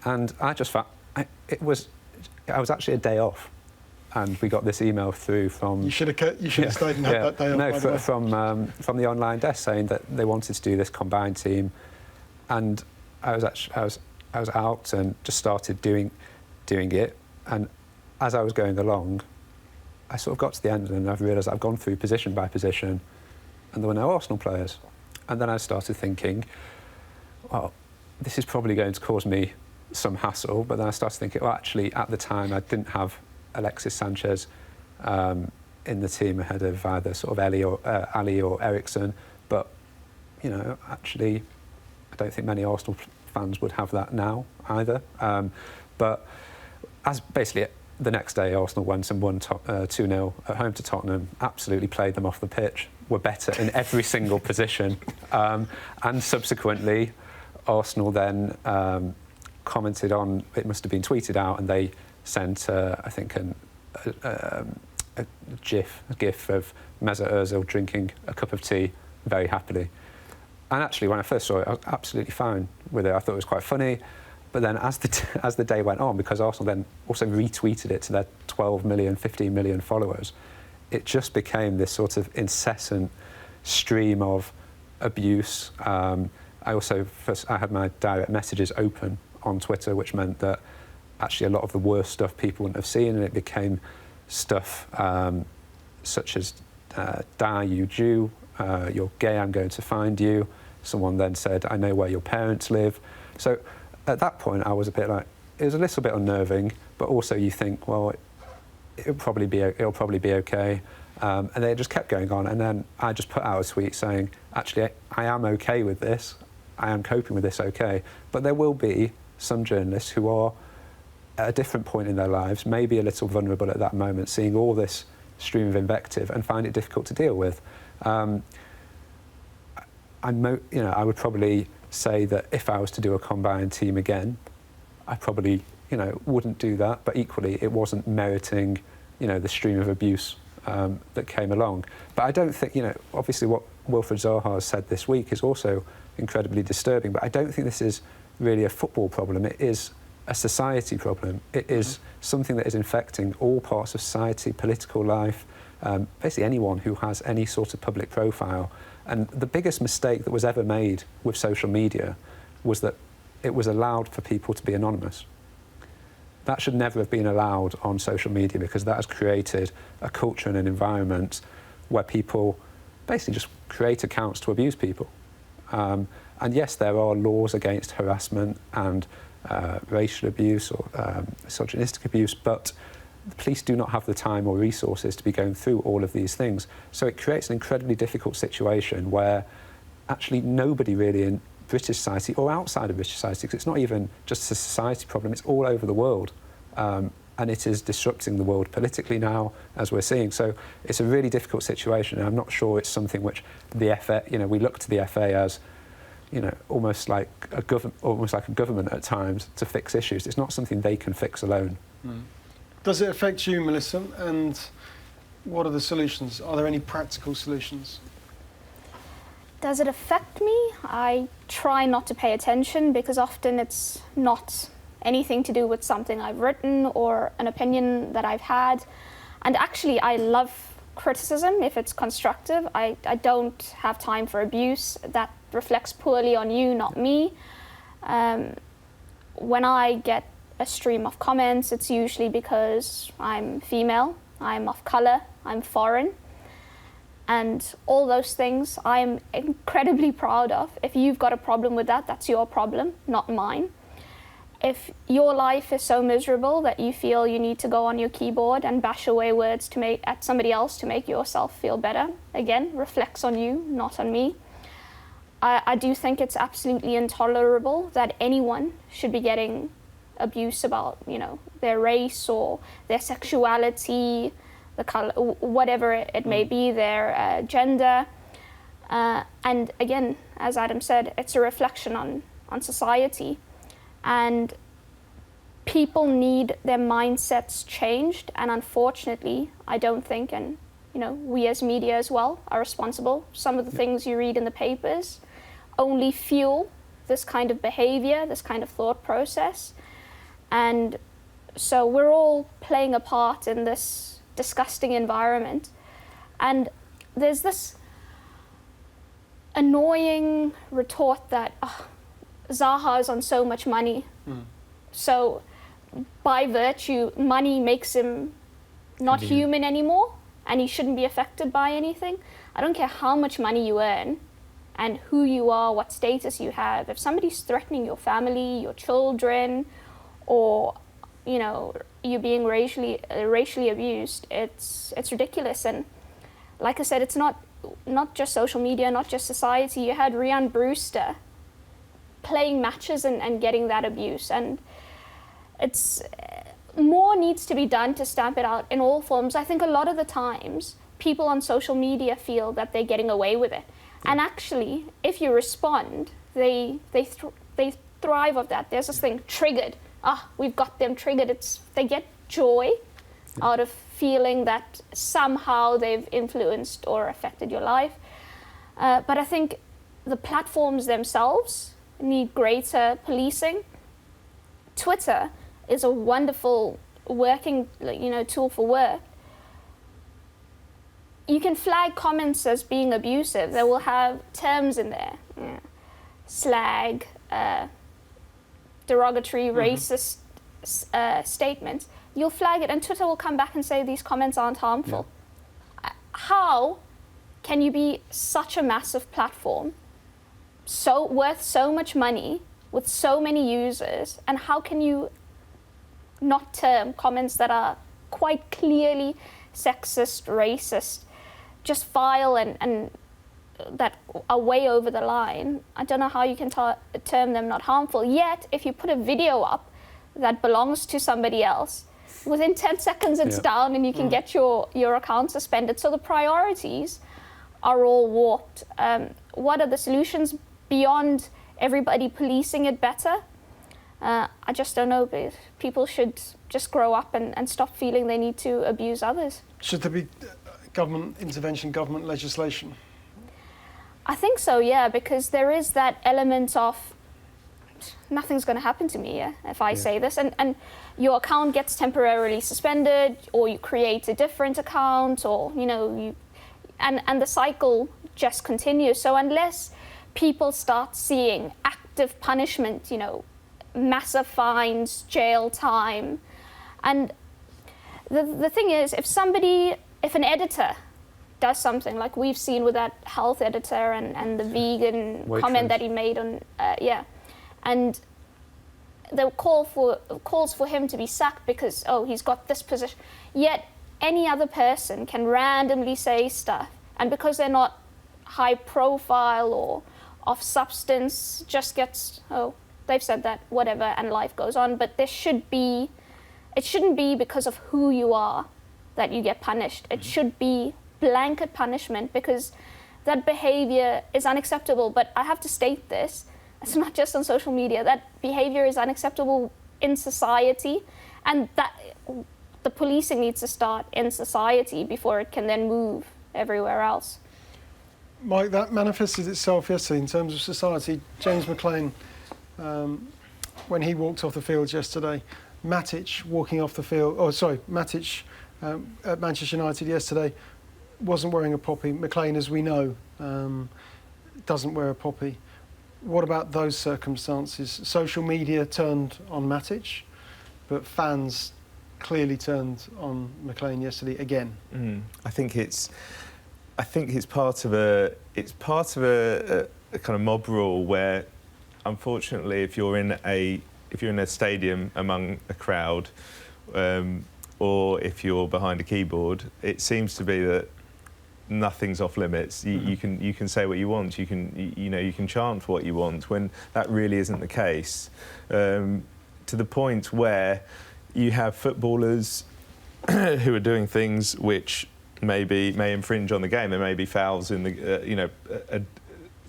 And I just felt I was actually a day off, and we got this email through from... You should have stayed and had that day off. No, from the online desk saying that they wanted to do this combined team, and I was out and just started doing it. And as I was going along, I sort of got to the end and I've realised I've gone through position by position, and there were no Arsenal players. And then I started thinking, well, this is probably going to cause me some hassle. But then I started thinking, well, actually, at the time, I didn't have Alexis Sanchez in the team ahead of either sort of Ali or Eriksen. But, actually, I don't think many Arsenal fans would have that now either. But as basically the next day, Arsenal went and won 2-0 at home to Tottenham, absolutely played them off the pitch, were better in every single position. And subsequently, Arsenal then commented on, it must have been tweeted out, and they sent, I think, a gif of Mesut Ozil drinking a cup of tea very happily. And actually, when I first saw it, I was absolutely fine with it. I thought it was quite funny. But then as the day went on, because Arsenal then also retweeted it to their 12 million, 15 million followers, it just became this sort of incessant stream of abuse. I had my direct messages open on Twitter, which meant that actually a lot of the worst stuff people wouldn't have seen, and it became stuff such as, die you Jew, you're gay, I'm going to find you. Someone then said, I know where your parents live. So at that point, I was a bit like, it was a little bit unnerving, but also you think, well, it'll probably be okay. And then it just kept going on. And then I just put out a tweet saying, actually, I am okay with this. I am coping with this okay. But there will be some journalists who are at a different point in their lives, maybe a little vulnerable at that moment, seeing all this stream of invective and find it difficult to deal with. I would probably say that if I was to do a combined team again, I probably, wouldn't do that, but equally it wasn't meriting, the stream of abuse that came along. But I don't think, obviously what Wilfried Zaha has said this week is also incredibly disturbing, but I don't think this is really a football problem. It is a society problem. It is something that is infecting all parts of society, political life, basically anyone who has any sort of public profile. And the biggest mistake that was ever made with social media was that it was allowed for people to be anonymous. That should never have been allowed on social media, because that has created a culture and an environment where people basically just create accounts to abuse people. And yes, there are laws against harassment and racial abuse or misogynistic abuse, but the police do not have the time or resources to be going through all of these things. So it creates an incredibly difficult situation where actually nobody really in British society or outside of British society, because it's not even just a society problem, it's all over the world. And it is disrupting the world politically now, as we're seeing. So it's a really difficult situation, and I'm not sure it's something which the FA, we look to the FA as, almost like a government at times to fix issues. It's not something they can fix alone. Does it affect you, Melissa? And what are the solutions? Are there any practical solutions? Does it affect me? I try not to pay attention, because often it's not anything to do with something I've written or an opinion that I've had. And actually, I love criticism if it's constructive. I don't have time for abuse. That reflects poorly on you, not me. When I get a stream of comments, it's usually because I'm female, I'm of colour, I'm foreign. And all those things I'm incredibly proud of. If you've got a problem with that, that's your problem, not mine. If your life is so miserable that you feel you need to go on your keyboard and bash away words at somebody else to make yourself feel better, again, reflects on you, not on me. I do think it's absolutely intolerable that anyone should be getting abuse about, their race or their sexuality, the color, whatever it may be, their gender. And again, as Adam said, it's a reflection on society. And people need their mindsets changed. And unfortunately, I don't think, and we as media as well are responsible. Some of the things you read in the papers only fuel this kind of behavior, this kind of thought process. And so we're all playing a part in this disgusting environment. And there's this annoying retort that Zaha is on so much money. So by virtue, money makes him not human anymore, and he shouldn't be affected by anything. I don't care how much money you earn and who you are, what status you have. If somebody's threatening your family, your children, or you're being racially abused, it's ridiculous. And like I said, it's not just social media, not just society. You had Rhian Brewster playing matches and getting that abuse, and it's more needs to be done to stamp it out in all forms. I think a lot of the times people on social media feel that they're getting away with it, and actually, if you respond, they thrive of that. There's this thing, triggered. We've got them triggered. They get joy out of feeling that somehow they've influenced or affected your life. But I think the platforms themselves need greater policing. Twitter is a wonderful working, tool for work. You can flag comments as being abusive. They will have terms in there, slag, derogatory, racist statements. You'll flag it, and Twitter will come back and say these comments aren't harmful. Yeah. How can you be such a massive platform, so worth so much money, with so many users, and how can you not term comments that are quite clearly sexist, racist, just vile and that are way over the line? I don't know how you can term them not harmful. Yet, if you put a video up that belongs to somebody else, within 10 seconds it's down and you can get your account suspended. So the priorities are all warped. What are the solutions beyond everybody policing it better? I just don't know, but people should just grow up and stop feeling they need to abuse others. Should there be government intervention, government legislation? I think so, yeah, because there is that element of nothing's going to happen to me if I say this, and your account gets temporarily suspended, or you create a different account, or and the cycle just continues. So unless people start seeing active punishment, massive fines, jail time, and the thing is, if an editor does something like we've seen with that health editor and the vegan comment that he made on and the calls for him to be sacked because he's got this position, yet any other person can randomly say stuff, and because they're not high profile or of substance, just gets they've said that, whatever, and life goes on. But it shouldn't be because of who you are that you get punished. It should be blanket punishment, because that behavior is unacceptable. But I have to state this, it's not just on social media, that behavior is unacceptable in society, and that the policing needs to start in society before it can then move everywhere else. Mike, that manifested itself yesterday in terms of society. James McClean, when he walked off the field yesterday, Matic walking off the field, Matic at Manchester United yesterday wasn't wearing a poppy. McClean, as we know, doesn't wear a poppy. What about those circumstances? Social media turned on Matic, but fans clearly turned on McClean yesterday again. I think it's part of a kind of mob rule where, unfortunately, if you're in a stadium among a crowd, or if you're behind a keyboard, it seems to be that nothing's off limits. You can say what you want. You can chant what you want, when that really isn't the case. To the point where you have footballers who are doing things which may infringe on the game. There may be fouls in the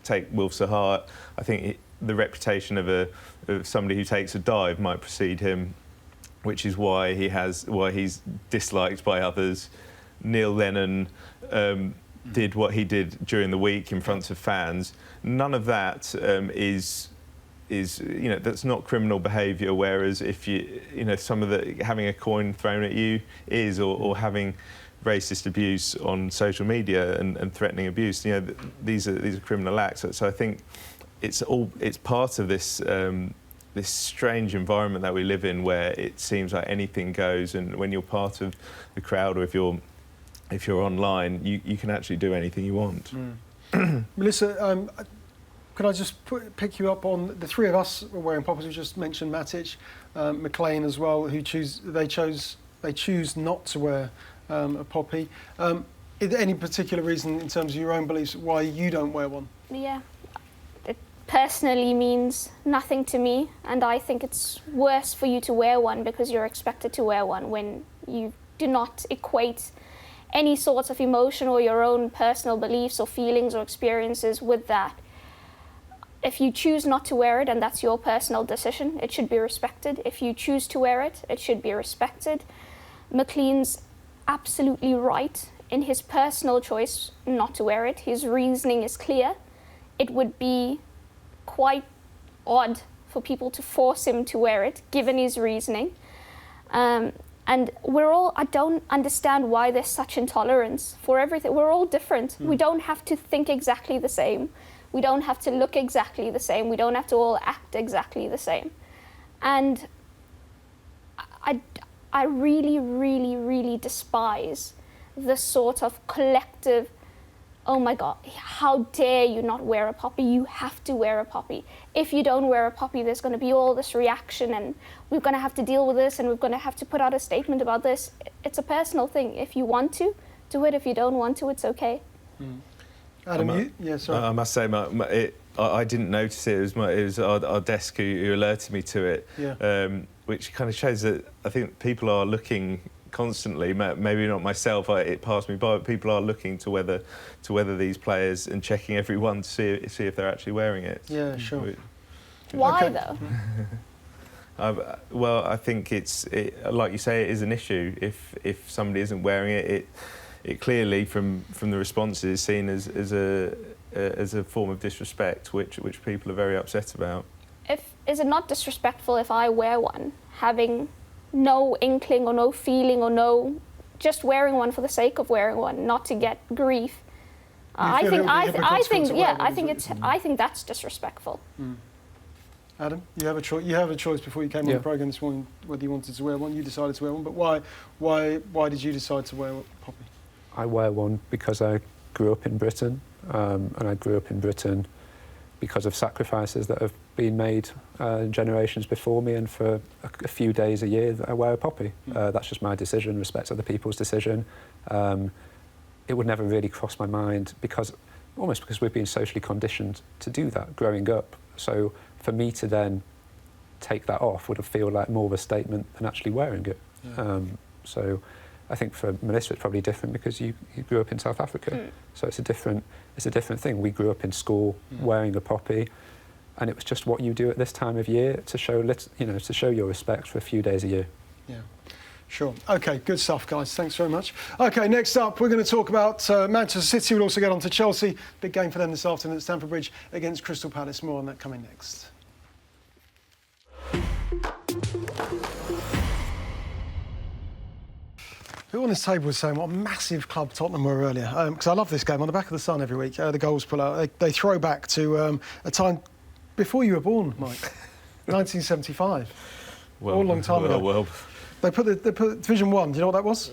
take Wilf Zaha. I think the reputation of somebody who takes a dive might precede him, which is why he's disliked by others. Neil Lennon did what he did during the week in front of fans. None of that is that's not criminal behaviour. Whereas if some of the having a coin thrown at you is, or having racist abuse on social media and threatening abuse, these are criminal acts. So I think it's part of this this strange environment that we live in, where it seems like anything goes, and when you're part of the crowd, or if you're online, you can actually do anything you want. Melissa, could I just pick you up on the three of us were wearing poppies? We just mentioned Matic, McClean as well, who choose not to wear a poppy. Is there any particular reason in terms of your own beliefs why you don't wear one? Yeah, it personally means nothing to me, and I think it's worse for you to wear one because you're expected to wear one when you do not equate any sorts of emotion or your own personal beliefs or feelings or experiences with that. If you choose not to wear it, and that's your personal decision, it should be respected. If you choose to wear it, it should be respected. McClean's absolutely right in his personal choice not to wear it. His reasoning is clear. It would be quite odd for people to force him to wear it, given his reasoning. And I don't understand why there's such intolerance for everything. We're all different. We don't have to think exactly the same. We don't have to look exactly the same. We don't have to all act exactly the same. And I really, really, really despise the sort of collective, oh my God, how dare you not wear a poppy? You have to wear a poppy. If you don't wear a poppy, there's going to be all this reaction, and we're going to have to deal with this, and we're going to have to put out a statement about this. It's a personal thing. If you want to, do it. If you don't want to, it's okay. Adam, I must say, I didn't notice it. It was our desk who alerted me to it, which kind of shows that I think people are looking constantly. Maybe not myself. It passed me by. But people are looking to whether these players, and checking everyone to see if they're actually wearing it. Yeah, sure. Why though? Well, I think like you say, it is an issue. If somebody isn't wearing it, it clearly from the responses is seen as a form of disrespect, which people are very upset about. Is it not disrespectful if I wear one, having no inkling or no feeling or just wearing one for the sake of wearing one, not to get grief? I think that's disrespectful. Adam, you have a choice. You have a choice before you came on the programme this morning whether you wanted to wear one. You decided to wear one, but why did you decide to wear poppy? I wear one because I grew up in Britain, and I grew up in Britain because of sacrifices that have been made generations before me, and for a few days a year that I wear a poppy. That's just my decision, respect other people's decision. It would never really cross my mind because we've been socially conditioned to do that growing up. So for me to then take that off would feel like more of a statement than actually wearing it. Yeah. So I think for Melissa it's probably different because you grew up in South Africa. So it's a different thing. We grew up in school wearing a poppy, and it was just what you do at this time of year to show your respect for a few days a year. Yeah. Sure. OK, good stuff, guys. Thanks very much. OK, next up, we're going to talk about Manchester City. We'll also get on to Chelsea. Big game for them this afternoon at Stamford Bridge against Crystal Palace. More on that coming next. Who on this table was saying what a massive club Tottenham were earlier? Because I love this game. On the back of the Sun every week, the goals pull out. They throw back to a time before you were born, Mike. 1975. Well, all a long time ago. Well. They put Division 1. Do you know what that was?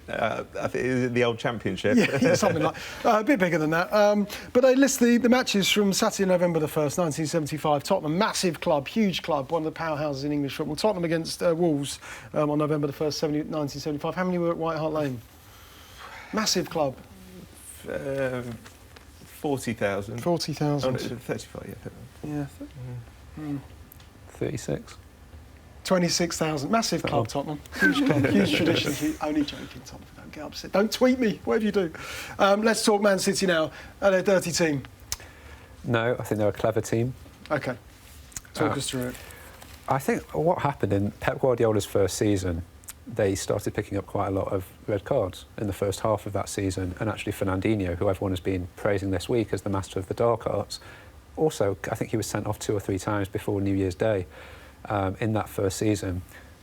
I think it was the old Championship. Yeah, something like a bit bigger than that. But they list the matches from Saturday, November the 1st, 1975. Tottenham, massive club, huge club, one of the powerhouses in English football. Tottenham against Wolves on November the 1st, 1975. How many were at White Hart Lane? Massive club. 40,000. 40,000. 35, yeah. Yeah. 36. 26,000. Massive club, Tottenham. Huge club, huge tradition. Only joking, Tottenham. Don't get upset. Don't tweet me, whatever you do. Let's talk Man City now. Are they a dirty team? No, I think they're a clever team. OK. Talk us through it. I think what happened in Pep Guardiola's first season, they started picking up quite a lot of red cards in the first half of that season. And actually Fernandinho, who everyone has been praising this week as the master of the dark arts, also, I think he was sent off 2 or 3 times before New Year's Day. In that first season,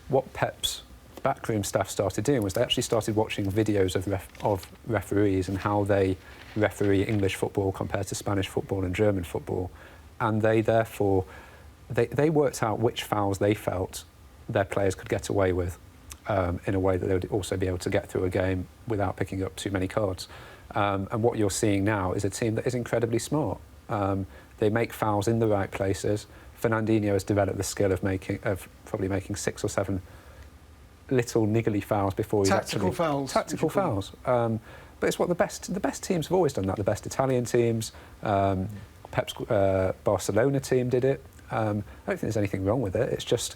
what Pep's backroom staff started doing was they actually started watching videos of referees and how they referee English football compared to Spanish football and German football, and they therefore they worked out which fouls they felt their players could get away with in a way that they would also be able to get through a game without picking up too many cards. And what you're seeing now is a team that is incredibly smart. They make fouls in the right places. Fernandinho has developed the skill of probably making 6 or 7 little niggly fouls before he's tactical fouls. Tactical fouls. But it's what the best teams have always done that. The best Italian teams, Pep's Barcelona team did it. I don't think there's anything wrong with it. It's just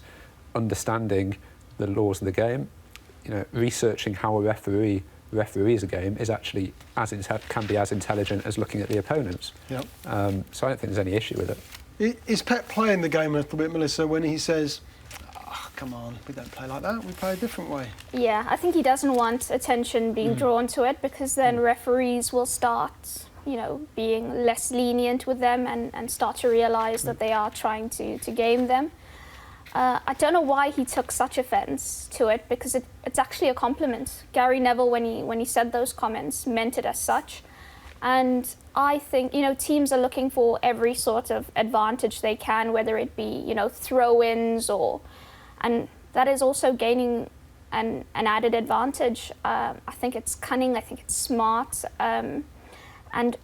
understanding the laws of the game. Researching how a referee referees a game is actually can be as intelligent as looking at the opponents. Yep. So I don't think there's any issue with it. Is Pep playing the game a little bit, Melissa, when he says, come on, we don't play like that, we play a different way? Yeah, I think he doesn't want attention being drawn to it, because then referees will start, being less lenient with them and start to realise that they are trying to game them. I don't know why he took such offence to it, because it's actually a compliment. Gary Neville, when he said those comments, meant it as such. And I think, teams are looking for every sort of advantage they can, whether it be, throw-ins and that is also gaining an added advantage. I think it's cunning, I think it's smart, and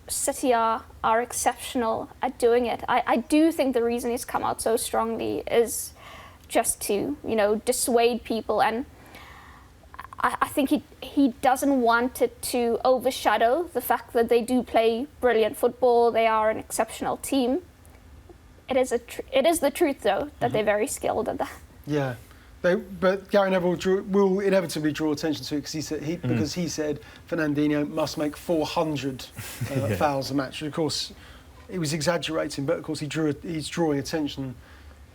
City are exceptional at doing it. I do think the reason he's come out so strongly is just to, dissuade people, and I think he doesn't want it to overshadow the fact that they do play brilliant football. They are an exceptional team. It is the truth, though, that they're very skilled at that. Yeah, but Gary Neville will inevitably draw attention to it because he said Fernandinho must make 400 fouls a match. Of course, he was exaggerating, but of course he's drawing attention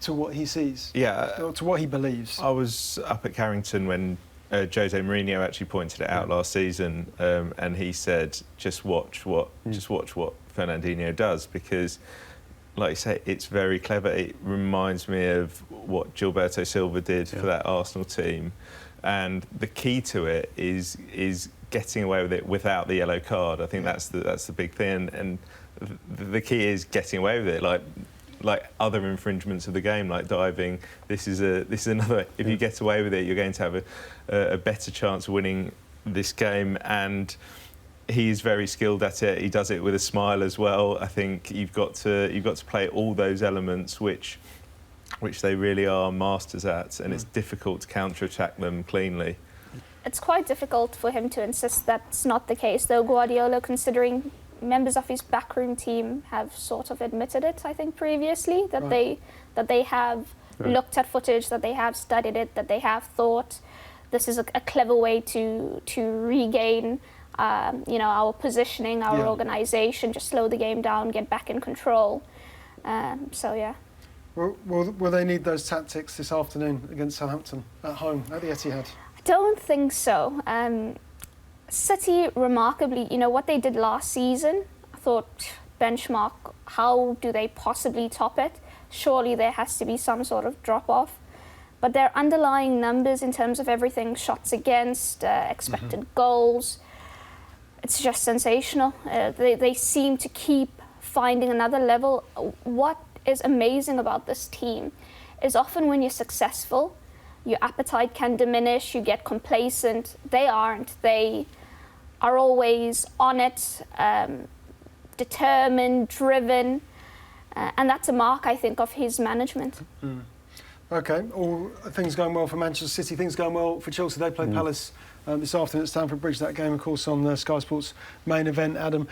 to what he sees? Yeah. Or to what he believes? I was up at Carrington when Jose Mourinho actually pointed it out last season, and he said, just watch what Fernandinho does, because, like you say, it's very clever. It reminds me of what Gilberto Silva did for that Arsenal team, and the key to it is getting away with it without the yellow card. I think that's the big thing, and the key is getting away with it, like other infringements of the game, like diving. This is another. If you get away with it, you're going to have a better chance of winning this game. And he's very skilled at it. He does it with a smile as well. I think you've got to play all those elements, which they really are masters at, and it's difficult to counter-attack them cleanly. It's quite difficult for him to insist that's not the case, though, Guardiola, considering members of his backroom team have sort of admitted it, I think, previously, that they have looked at footage, that they have studied it, that they have thought this is a clever way to regain our positioning, our organisation, just slow the game down, get back in control. Will they need those tactics this afternoon against Southampton at home at the Etihad? I don't think so. City, remarkably, what they did last season, I thought, benchmark, how do they possibly top it? Surely there has to be some sort of drop-off. But their underlying numbers in terms of everything, shots against, expected goals, it's just sensational. They seem to keep finding another level. What is amazing about this team is often when you're successful, your appetite can diminish, you get complacent. They aren't. They are always on it, determined, driven, and that's a mark, I think, of his management. OK, all things going well for Manchester City, things going well for Chelsea. They play Palace this afternoon at Stamford Bridge. That game, of course, on Sky Sports main event, Adam.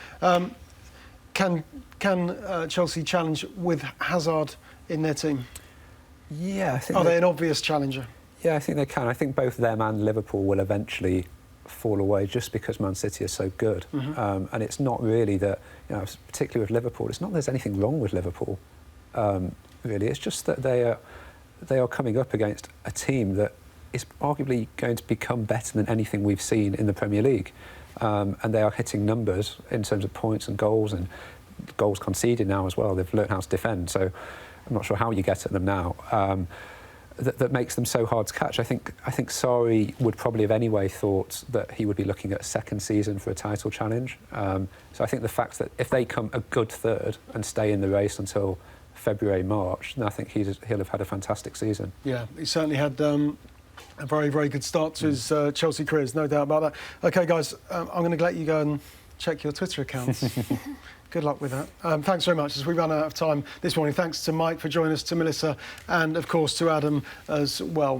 Can Chelsea challenge with Hazard in their team? Yeah, I think Are they an obvious challenger? Yeah, I think they can. I think both them and Liverpool will eventually fall away just because Man City is so good. And it's not really that, particularly with Liverpool, it's not that there's anything wrong with Liverpool, really. It's just that they are coming up against a team that is arguably going to become better than anything we've seen in the Premier League. And they are hitting numbers in terms of points and goals conceded now as well. They've learned how to defend, so I'm not sure how you get at them now. That makes them so hard to catch. I think Sarri would probably have anyway thought that he would be looking at a second season for a title challenge. So I think the fact that if they come a good third and stay in the race until February, March, then I think he'll have had a fantastic season. Yeah, he certainly had a very, very good start to his Chelsea career, no doubt about that. OK, guys, I'm going to let you go and check your Twitter accounts. Good luck with that. Thanks very much as we run out of time this morning. Thanks to Mike for joining us, to Melissa, and of course to Adam as well.